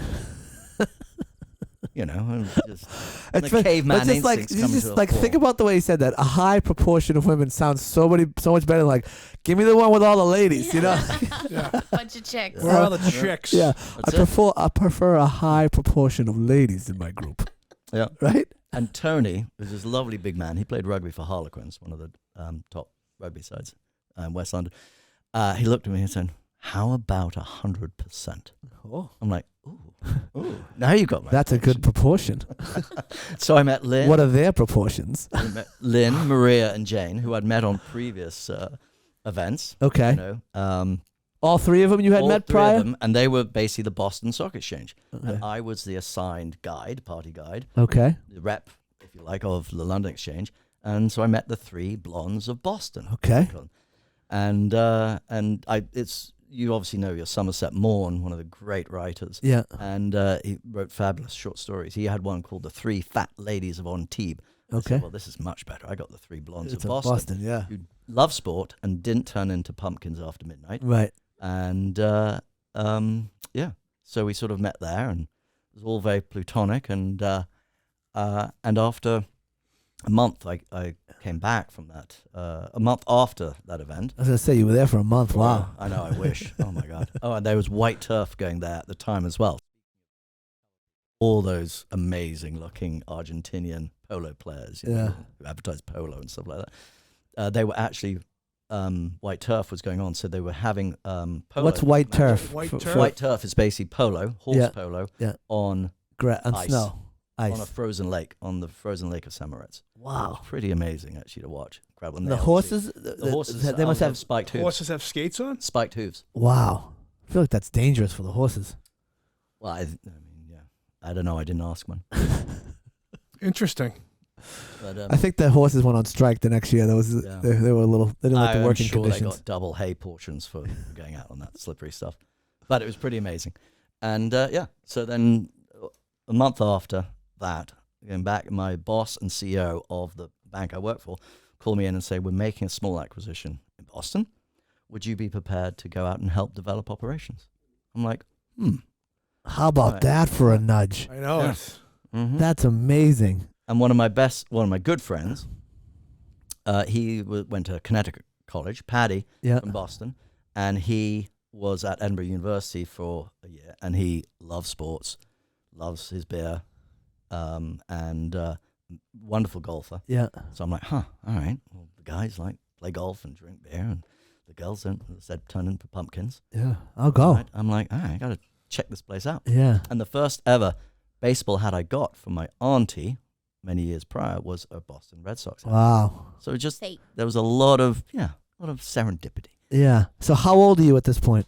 And just the caveman instincts come to the think fore. about the way he said that. A high proportion of women sounds so much better than like, give me the one with all the ladies, Yeah. Bunch of chicks. Where are all the chicks? Yeah. That's it. I prefer a high proportion of ladies in my group. Yeah. Right? And Tony was this lovely big man. He played rugby for Harlequins, one of the top rugby sides in West London. He looked at me and said, how about 100%? Oh. I'm like, ooh. Now you got my That's a good attention. proportion. So I met Lynn. What are their proportions? I met Lynn, Maria, and Jane, who I'd met on previous events. Okay. You know, all three of them you had all met three prior? of them, and they were basically the Boston Stock Exchange. Okay. And I was the assigned guide, party guide, Okay. the rep, if you like, of the London Exchange. And so I met the three blondes of Boston. Okay. And you obviously know your Somerset Maugham, one of the great writers. Yeah. And he wrote fabulous short stories. He had one called The Three Fat Ladies of Antibes. I Okay. said, well, this is much better. I got the three blondes It's of a Boston, yeah. who love sport and didn't turn into pumpkins after midnight. Right. And so we sort of met there, and it was all very plutonic. And after a month, I came back from that. A month after that event. I was gonna say you were there for a month. Wow. I know. I wish. Oh my God. Oh, and there was white turf going there at the time as well. All those amazing-looking Argentinian polo players, you know, who advertised polo and stuff like that. They were actually white turf was going on, so they were having polo. What's white turf? White turf? White turf is basically polo, horse polo, on on ice. snow. Ice. On a frozen lake, on the frozen lake of Samoritz. Wow. It was pretty amazing actually to watch. The horses, the horses, they must have spiked hooves. Horses have skates on? Spiked hooves. Wow. I feel like that's dangerous for the horses. Well, I mean, yeah. I don't know. I didn't ask one. Interesting. But, I think the horses went on strike the next year. They were a little. They didn't like the working I'm sure conditions. they got double hay portions for going out on that slippery stuff. But it was pretty amazing. And so then a month after that, going back, my boss and CEO of the bank I work for called me in and say, we're making a small acquisition in Boston. Would you be prepared to go out and help develop operations? I'm like, How about that for a nudge? I know. Yeah. Mm-hmm. That's amazing. And one of my good friends, he went to Connecticut College, Paddy, from Boston, and he was at Edinburgh University for a year, and he loves sports, loves his beer, and wonderful golfer. Yeah. So I'm like, all right. Well, the guys like play golf and drink beer, and the girls don't, turn into pumpkins. Yeah. I'll go. Right? I'm like, all right, I got to check this place out. Yeah. And the first ever baseball hat I got from my auntie many years prior was a Boston Red Sox hat. Wow. So there was a lot of serendipity. Yeah. So how old are you at this point?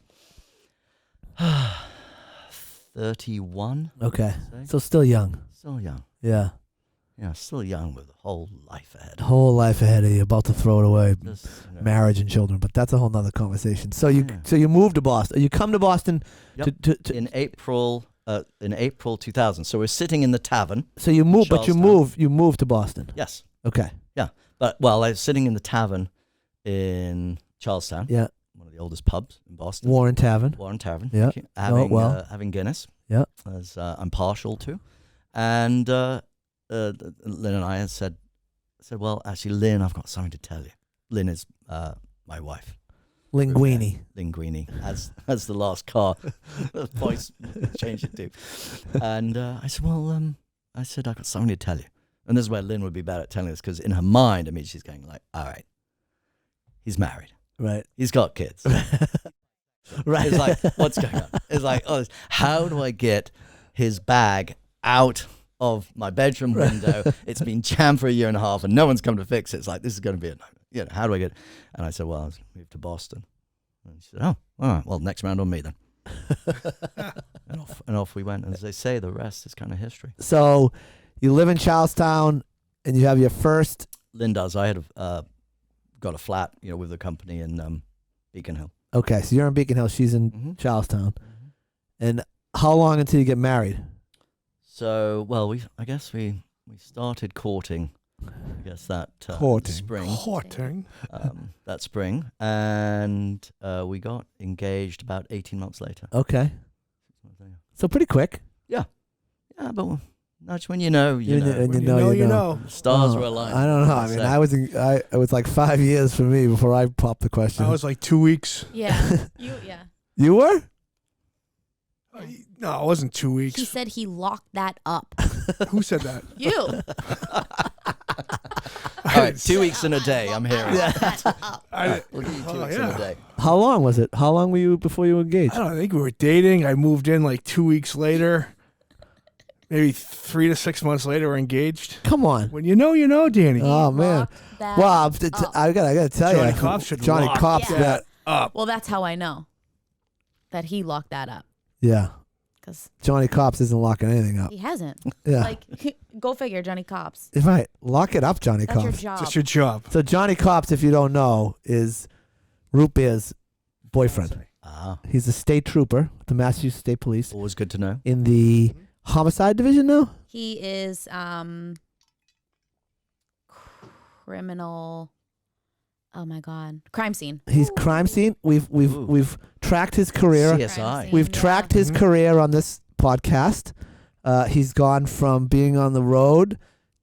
31. Okay. So still young. Still young. Yeah. Yeah, still young with a whole life ahead. Whole life ahead of you, about to throw it away. Just, Marriage and children, but that's a whole nother conversation. So you moved to Boston. You come to Boston in April 2000. So we're sitting in the tavern. So you moved, but you moved to Boston. Yes. Okay. Yeah. But I was sitting in the tavern in Charlestown. Yeah. One of the oldest pubs in Boston. Warren Tavern. Yeah. Having having Guinness. Yeah. As I'm partial to. And Lynn and I said, well, actually, Lynn, I've got something to tell you. Lynn is my wife. Lynnguini. Lynnguini, as the last car voice changed it to. And I said, well, I've got something to tell you. And this is where Lynn would be bad at telling us, because in her mind, I mean, she's going like, all right, he's married. Right. He's got kids. Right. It's like, what's going on? It's like, how do I get his bag out of my bedroom window? It's been jammed for a year and a half and no one's come to fix it. It's like, this is going to be how do I get it? And I said, well, I'll move to Boston. And she said, oh, all right, well, next round on me then. and off we went. And as they say, the rest is kind of history. So you live in Charlestown and you have your first... Lynn does. I had got a flat, with the company in Beacon Hill. Okay, so you're in Beacon Hill. She's in Charlestown. Mm-hmm. And how long until you get married? So, well, I guess we started courting. I guess that spring. Courting. That spring, and we got engaged about 18 months later. Okay. So pretty quick. Yeah, but that's when you know. You know. Stars were aligned. I don't know. I mean, it was like 5 years for me before I popped the question. I was like 2 weeks. Yeah. You were? No, it wasn't 2 weeks. He said he locked that up. Who said that? You. All right, 2 weeks in a day. I'm hearing. We'll give you 2 weeks in a day. How long was it? How long were you before you were engaged? I think we were dating. I moved in like 2 weeks later. Maybe 3 to 6 months later, we're engaged. Come on. When you know, Danny. Oh man. Locked that Well, up. I gotta tell you, Johnny Cops should Johnny lock Cops Yeah. that. Up. Well, that's how I know that he locked that up Yeah. because Johnny Cops isn't locking anything up. he hasn't. Yeah. Like, go figure, Johnny Cops. If I lock it up, Johnny That's your Cops. job. Just your job. So Johnny Cops, if you don't know, is Root Beer's boyfriend. Ah, He's a state trooper with the Massachusetts State Police always good to know. in the homicide division now. He is criminal. Oh my God, crime scene. He's crime scene. We've tracked his career. Crime CSI. scene, We've yeah. tracked his Mhm. career on this podcast. He's gone from being on the road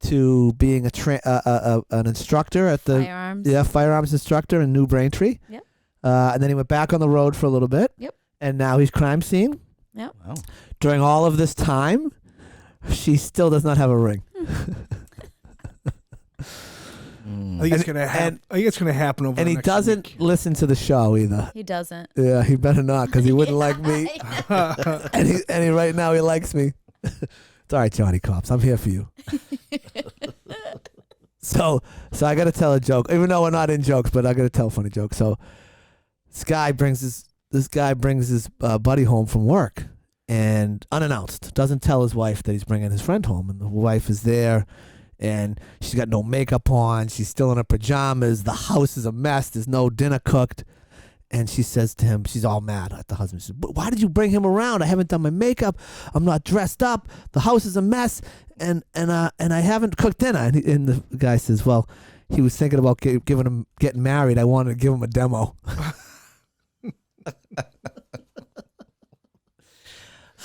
to being an instructor at the Firearms. firearms instructor in New Braintree. Yep. And then he went back on the road for a little bit. Yep. And now he's crime scene. Yep. Wow. During all of this time, she still does not have a ring. I think it's gonna happen. I think it's gonna happen over. And the he next doesn't week. listen to the show either. He doesn't. Yeah, he better not because he wouldn't like me. Yeah. And he right now he likes me. It's all right, Johnny Cops. I'm here for you. So I got to tell a joke, even though we're not in jokes, but I got to tell a funny joke. So this guy brings his buddy home from work, and unannounced, doesn't tell his wife that he's bringing his friend home, and the wife is there. And she's got no makeup on. She's still in her pajamas. The house is a mess. There's no dinner cooked. And she says to him, she's all mad at the husband. She says, "But why did you bring him around? I haven't done my makeup. I'm not dressed up. The house is a mess. And I haven't cooked dinner." And the guy says, "Well, he was thinking about getting married. I wanted to give him a demo."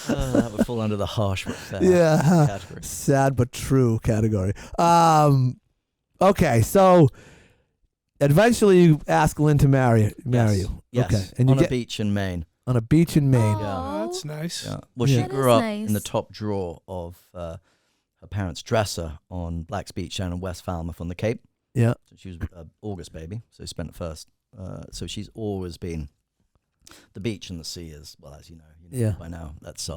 That would fall under the harsh but fair Yeah. category. Sad but true category. Okay, so eventually you ask Lynn to marry Yes. you. Yes. Okay. And you On get a beach in Maine. on a beach in Maine. Oh, that's nice. Yeah. Well, Yeah. she That grew is up in the nice. top drawer of her parents' dresser on Black's Beach down in West Falmouth on the Cape. Yeah. So she was an August baby, so spent it first. So she's always been the beach and the sea is, well, as you know Yeah. by now. That's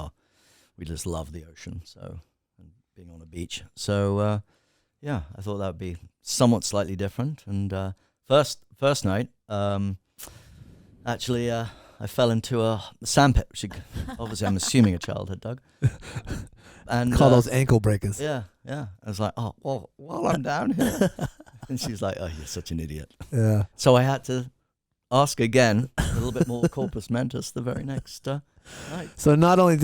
we just love the ocean, so and being on a beach. So yeah, I thought that would be somewhat slightly different. And first night, actually, I fell into a sandpit, which obviously I'm assuming a child had dug. And Call those ankle breakers. yeah. I was like, oh, well, while I'm down here. And she's like, "Oh, you're such an idiot." Yeah. So I had to ask again, a little bit more corpus mentis the very next night. So not only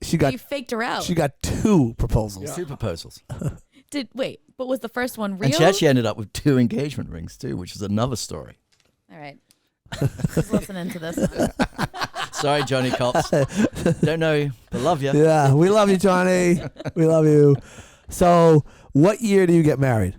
she got You faked her out. she got 2 proposals. Yeah. Two proposals. But was the first one real? And she actually ended up with 2 engagement rings too, which is another story. All right. Who's listening to this one? Sorry, Johnny Cops. Don't know you, but love you. Yeah, we love you, Johnny. We love you. So, what year do you get married?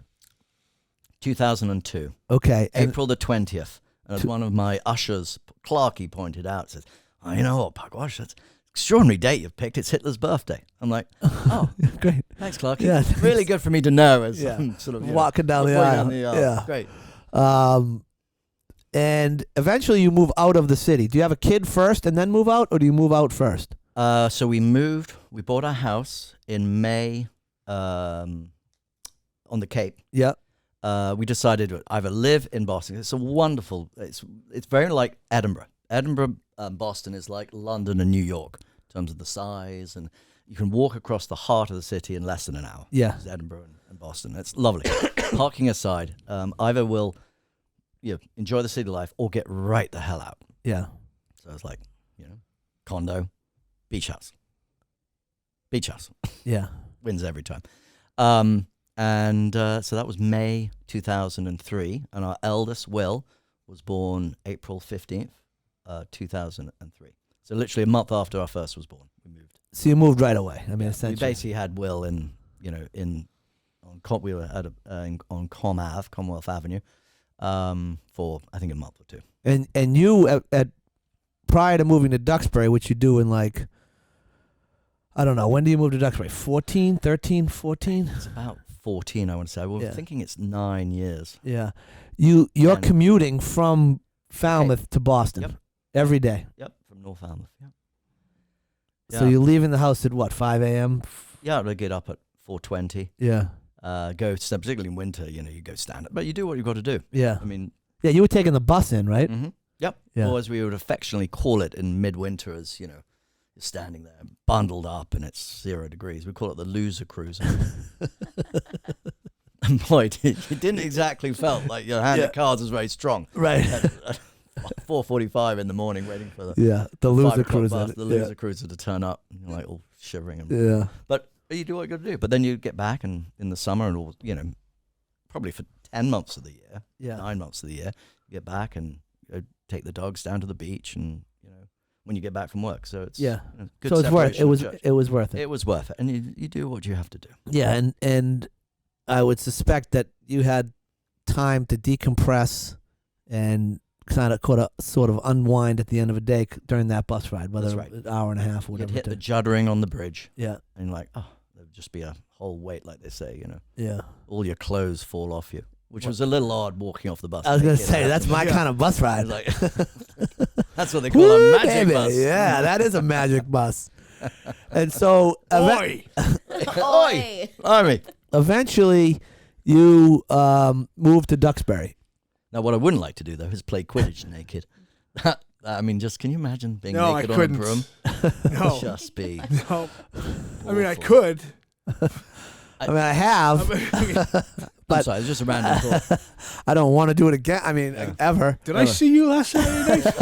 2002, Okay. And April the 20th. And as one of my ushers, Clarky, pointed out, says, "Oh, you know what, Pugwash, that's an extraordinary date you've picked. It's Hitler's birthday." I'm like, "Oh, great. thanks, Clarky. Yeah, It's really good for me to know as Yeah. I'm sort of Walking down the walking aisle. down Yeah. Great. And eventually you move out of the city. Do you have a kid first and then move out, or do you move out first? So we moved. We bought our house in May on the Cape. Yeah. We decided to either live in Boston. It's a wonderful. It's very like Edinburgh. Edinburgh, Boston is like London and New York in terms of the size, and you can walk across the heart of the city in less than an hour. Yeah. It's Edinburgh and Boston. It's lovely. Parking aside, either will enjoy the city life or get right the hell out. Yeah. So it's like condo, beach house. Beach house. Yeah. Wins every time. And so that was May 2003. And our eldest, Will, was born April 15th, 2003. So literally a month after our first was born, we moved. So you moved right away. I mean, We essentially. basically had Will we were on Commonwealth Avenue, for I think a month or 2. And you at prior to moving to Duxbury, which you do in like, I don't know, when do you move to Duxbury? 14, 13, 14? It's about 14, I want to say. We're Yeah. thinking it's 9 years. Yeah. You're And- commuting from Falmouth to Boston Yep. every day. Yep, from North Falmouth. Yep. So you're leaving the house at what, 5 a.m.? Yeah, I'd get up at 4:20. Yeah. Particularly in winter, you go stand up, but you do what you've got to do. Yeah. I mean, yeah, you were taking the bus in, right? Mm-hmm. Yep. Yeah. Or as we would affectionately call it in midwinter, as you're standing there bundled up and it's 0 degrees. We call it the loser cruiser. And boy, it didn't exactly felt like your hand of cards was very strong. Right. At 4:45 in the morning, waiting for the the loser 5 o'clock cruiser. bus, the loser cruiser to turn up. And you're like all shivering. Yeah. But you do what you got to do. But then you get back, and in the summer, and all, probably for 10 months of the year, 9 months of the year, you get back and take the dogs down to the beach, and when you get back from work. So it's good. So it's worth it. Was worth it. It was worth it, and you do what you have to do. Yeah, and I would suspect that you had time to decompress and kind of sort of unwind at the end of a day during that bus ride, whether an hour and a half or whatever. You'd hit the juddering on the bridge. Yeah. And you're like, oh, there'd just be a whole weight, like they say, Yeah. All your clothes fall off you, which was a little odd walking off the bus. I was going to say, that's my kind of bus ride. Like, that's what they call a magic bus. Yeah, that is a magic bus. And so... Oi! Oi! Army. Eventually, you moved to Duxbury. Now, what I wouldn't like to do, though, is play Quidditch naked. I mean, can you imagine being No, naked I on a couldn't. broom? No. Just be. No. I mean, I could. I mean, I have, I'm but sorry, it's just a random thought. I don't want to do it again. I mean, ever. Did I see you last Saturday night?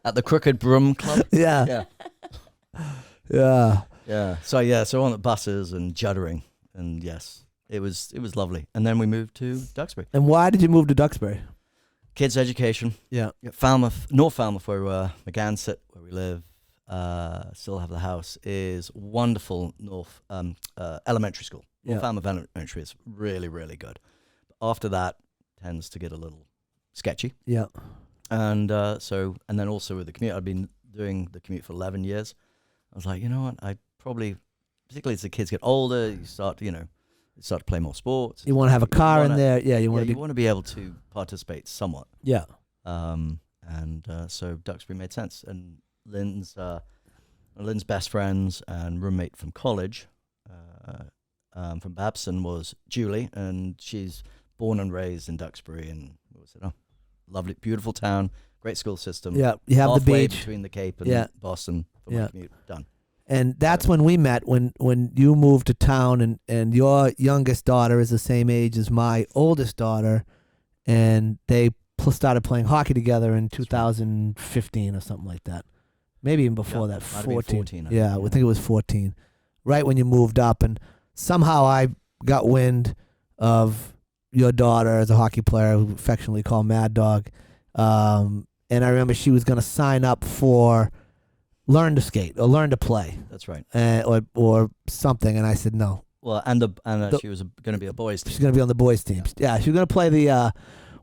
At the Crooked Broom Club? Yeah. Yeah. Yeah. So on the buses and juddering, and yes, it was lovely. And then we moved to Duxbury. And why did you move to Duxbury? Kids' education. Yeah. Falmouth, North Falmouth, where McGansett, where we live, still have the house, is wonderful. North elementary school. North Falmouth Elementary is really, really good. After that, tends to get a little sketchy. Yeah. And and then also with the commute, I've been doing the commute for 11 years. I was like, you know what, I probably, particularly as the kids get older, you start to play more sports. You want to have a car in there. Yeah, you want to be able to participate somewhat. Yeah. So Duxbury made sense. And Lynn's best friends and roommate from college, from Babson, was Julie, and she's born and raised in Duxbury, and lovely, beautiful town, great school system. Yeah, you have the halfway beach between the Cape and Boston for my commute. Done. And that's when we met, when you moved to town, and your youngest daughter is the same age as my oldest daughter, and they started playing hockey together in 2015 or something like that. Maybe even before that, 14. I think it was 14. Right when you moved up, and somehow I got wind of your daughter as a hockey player, who affectionately called Mad Dog. And I remember she was going to sign up for learn to skate or learn to play. That's right. Or something, and I said no. Well, she was going to be a boys' team. She's going to be on the boys' teams. Yeah, she was going to play the.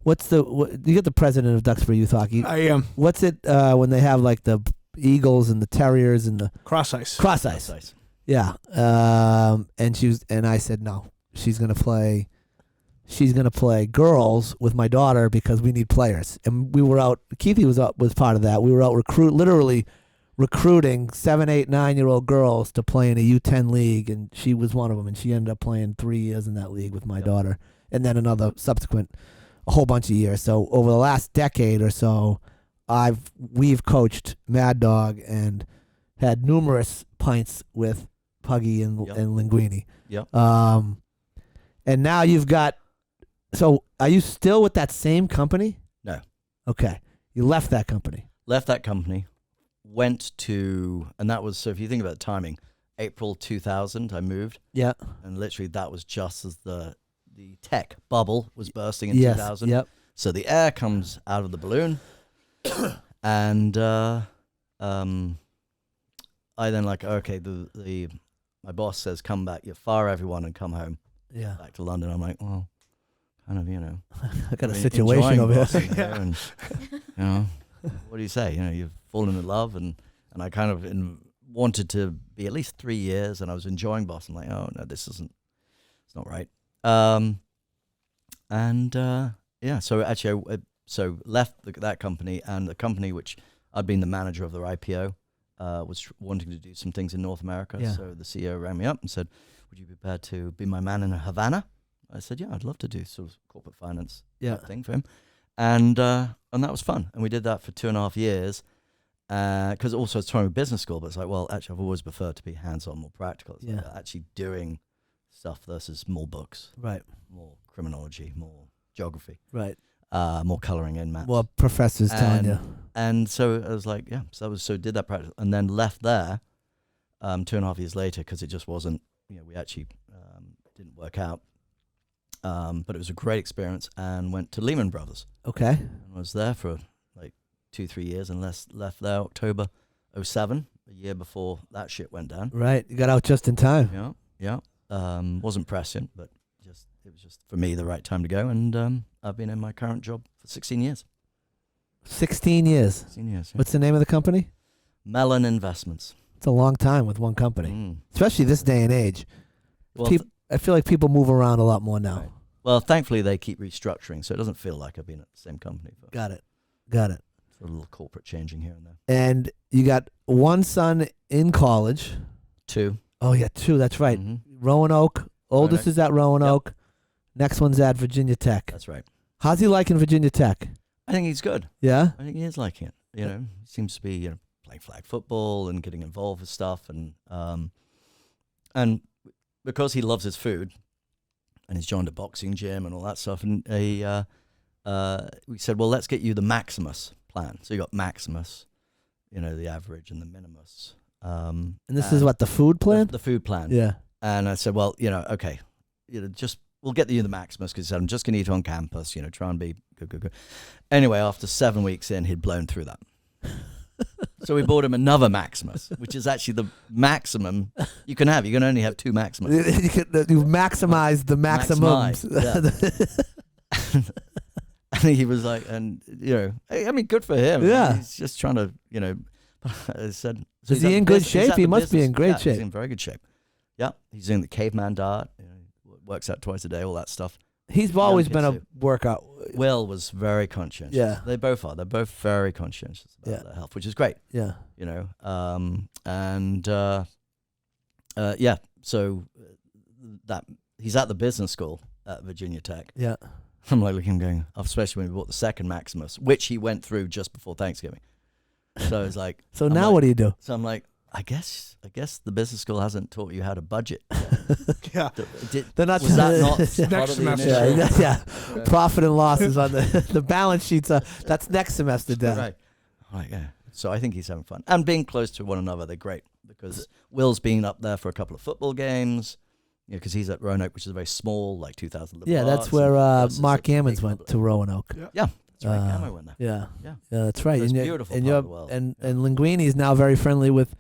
You get the president of Duxbury Youth Hockey. I am. What's it when they have like the Eagles and the Terriers and the Cross ice? Cross ice. Yeah. And I said no. She's going to play girls with my daughter because we need players. And we were out. Keithy was part of that. We were out literally recruiting 7, 8, 9-year-old girls to play in a U10 league, and she was one of them. And she ended up playing 3 years in that league with my daughter, and then another subsequent a whole bunch of years. So over the last decade or so, we've coached Mad Dog and had numerous pints with Puggy and Lynnguini. Yep. And now you've got. So are you still with that same company? No. Okay. You left that company. Went to, and that was, so if you think about the timing, April 2000, I moved. Yeah. And literally that was just as the tech bubble was bursting in 2000. Yep. So the air comes out of the balloon, and I then okay, my boss says, come back, you fire everyone and come home. Yeah. Back to London. I'm like, well, kind of, I got a situation over here. And, what do you say? You've fallen in love, and I kind of wanted to be at least 3 years, and I was enjoying Boston. Like, oh no, it's not right. So actually, I left that company, and the company which I'd been the manager of their IPO, was wanting to do some things in North America. Yeah. So the CEO rang me up and said, would you be prepared to be my man in Havana? I said, yeah, I'd love to do sort of corporate finance type thing for him. And that was fun. And we did that for 2.5 years. Because also I was trying with business school, but it's like, well, actually I've always preferred to be hands-on, more practical. It's like actually doing stuff versus more books. Right. More criminology, more geography. Right. More colouring in maths. Well, professors telling you. And so I was like, did that practice, and then left there 2.5 years later because it just wasn't, we actually didn't work out. But it was a great experience, and went to Lehman Brothers. Okay. And I was there for like 2-3 years, and left there October 2007, a year before that shit went down. Right. You got out just in time. Yeah. Wasn't prescient, but it was just for me the right time to go, and I've been in my current job for 16 years. 16 years. 16 years. Yeah. What's the name of the company? Mellon Investments. It's a long time with one company, especially this day and age. Well, I feel like people move around a lot more now. Right. Well, thankfully they keep restructuring, so it doesn't feel like I've been at the same company for. Got it. A little corporate changing here and there. And you got one son in college. 2. Oh yeah, 2. That's right. Mm-hmm. Roanoke. Oldest Roanoke. is at Roanoke. Next one's at Virginia Tech. That's right. How's he liking Virginia Tech? I think he's good. Yeah. I think he is liking it. He seems to be playing flag football and getting involved with stuff, and because he loves his food, and he's joined a boxing gym and all that stuff, and we said, well, let's get you the Maximus plan. So you got Maximus, the average and the minimus. And this is what, the food plan? The food plan. Yeah. And I said, well, okay, we'll get you the Maximus, because he said, I'm just going to eat on campus, try and be good. Anyway, after 7 weeks in, he'd blown through that. So we bought him another Maximus, which is actually the maximum you can have. You can only have 2 Maximus. You maximize the maximums. Yeah. And he was like, good for him. Yeah. He's just trying to, I said. So is he in good shape? He must be in great shape. He's in very good shape. Yeah. He's doing the caveman diet, works out twice a day, all that stuff. He's always been a workout. Will was very conscientious. Yeah. They both are. They're both very conscientious about their health, which is great. Yeah. So that he's at the business school at Virginia Tech. Yeah. I'm like looking, going, especially when we bought the second Maximus, which he went through just before Thanksgiving. So it's like. So now what do you do? So I'm like, I guess the business school hasn't taught you how to budget. Yeah. They're not. Was that not Next part of the semester. initial- Yeah. Profit and losses on the balance sheets. That's next semester, Dan. Right. Right. Yeah. So I think he's having fun, and being close to one another, they're great, because Will's been up there for a couple of football games. Because he's at Roanoke, which is a very small, like 2,000. Yeah, that's where Mark Gammons went to Roanoke. Yeah. That's right. Gammo went there. Yeah, that's right. It's and beautiful and part of the world. And Lynnguini is now very friendly with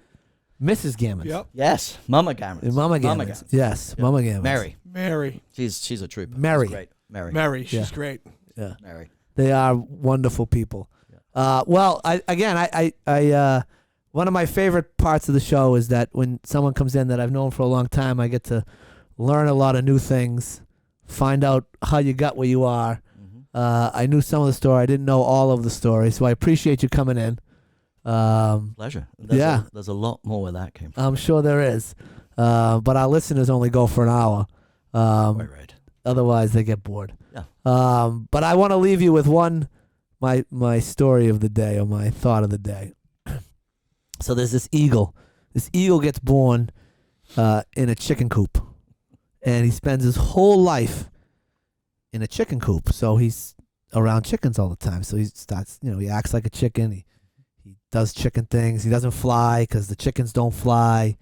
Mrs. Gammons. Yep. Yes, Mama Gammons. Mama Gammons. Yes, Yeah. Mama Gammons. Mary. She's a trooper. Mary. She's great. Mary. She's great. Yeah, Mary. they are wonderful people. Yeah. Well, I one of my favorite parts of the show is that when someone comes in that I've known for a long time, I get to learn a lot of new things, find out how you got where you are. Mm-hmm. I knew some of the story. I didn't know all of the story, so I appreciate you coming in. Pleasure. There's a lot more where that came from. I'm sure there is. But our listeners only go for an hour. Quite right. Otherwise, they get bored. Yeah. But I want to leave you with my story of the day, or my thought of the day. So there's this eagle. This eagle gets born in a chicken coop. And he spends his whole life in a chicken coop. So he's around chickens all the time. So he starts, he acts like a chicken. He does chicken things. He doesn't fly because the chickens don't fly.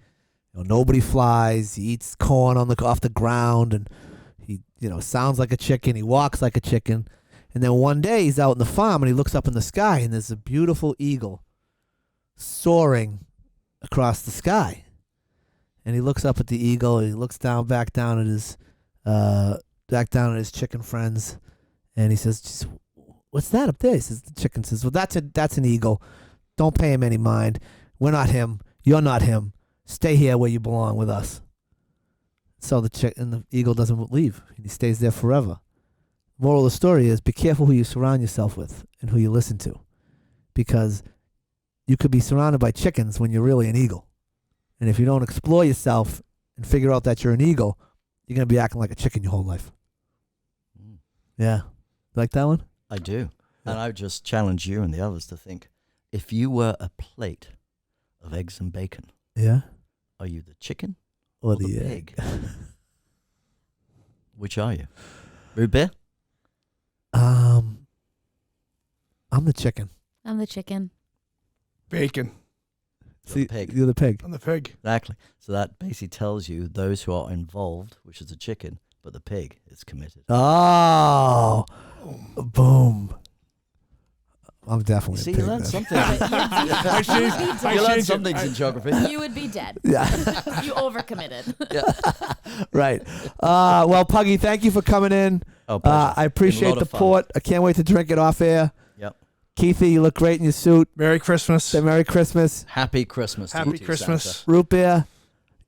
Nobody flies. He eats corn off the ground, and he, sounds like a chicken. He walks like a chicken. And then one day he's out in the farm and he looks up in the sky, and there's a beautiful eagle soaring across the sky. And he looks up at the eagle, and he looks back down at his chicken friends, and he says, "What's that up there?" He says, the chicken says, "Well, that's an eagle. Don't pay him any mind. We're not him. You're not him. Stay here where you belong with us." So the eagle doesn't leave. He stays there forever. Moral of the story is, be careful who you surround yourself with and who you listen to, because you could be surrounded by chickens when you're really an eagle. And if you don't explore yourself and figure out that you're an eagle, you're going to be acting like a chicken your whole life. Yeah. Like that one? I do. And I would just challenge you and the others to think, if you were a plate of eggs and bacon, Yeah. are you the chicken Or the the pig? Which are you? Root beer? I'm the chicken. I'm the chicken. Bacon. See, pig. You're the pig. I'm the pig. Exactly. So that basically tells you those who are involved, which is the chicken, but the pig is committed. Oh. Boom. I'm definitely See, a pig. you learned then. something. I You learned changed some it. things in geography. You would be dead. Yeah. You overcommitted. Right. Well, Puggy, thank you for coming in. Oh, pleasure. I appreciate Been a lot the of fun. port. I can't wait to drink it off air. Yep. Keithy, you look great in your suit. Merry Christmas. Say Merry Christmas. Happy Christmas. to Happy you too, Christmas. Santa. Root beer.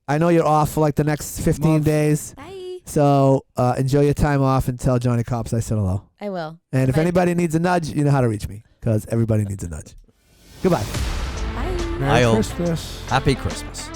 I know you're off for like the next 15 Month. days. Bye. So enjoy your time off and tell Johnny Cops I said hello. I will. And if Bye. anybody needs a nudge, you know how to reach me because everybody needs a nudge. Goodbye. Bye. Merry I'll- Christmas. Happy Christmas.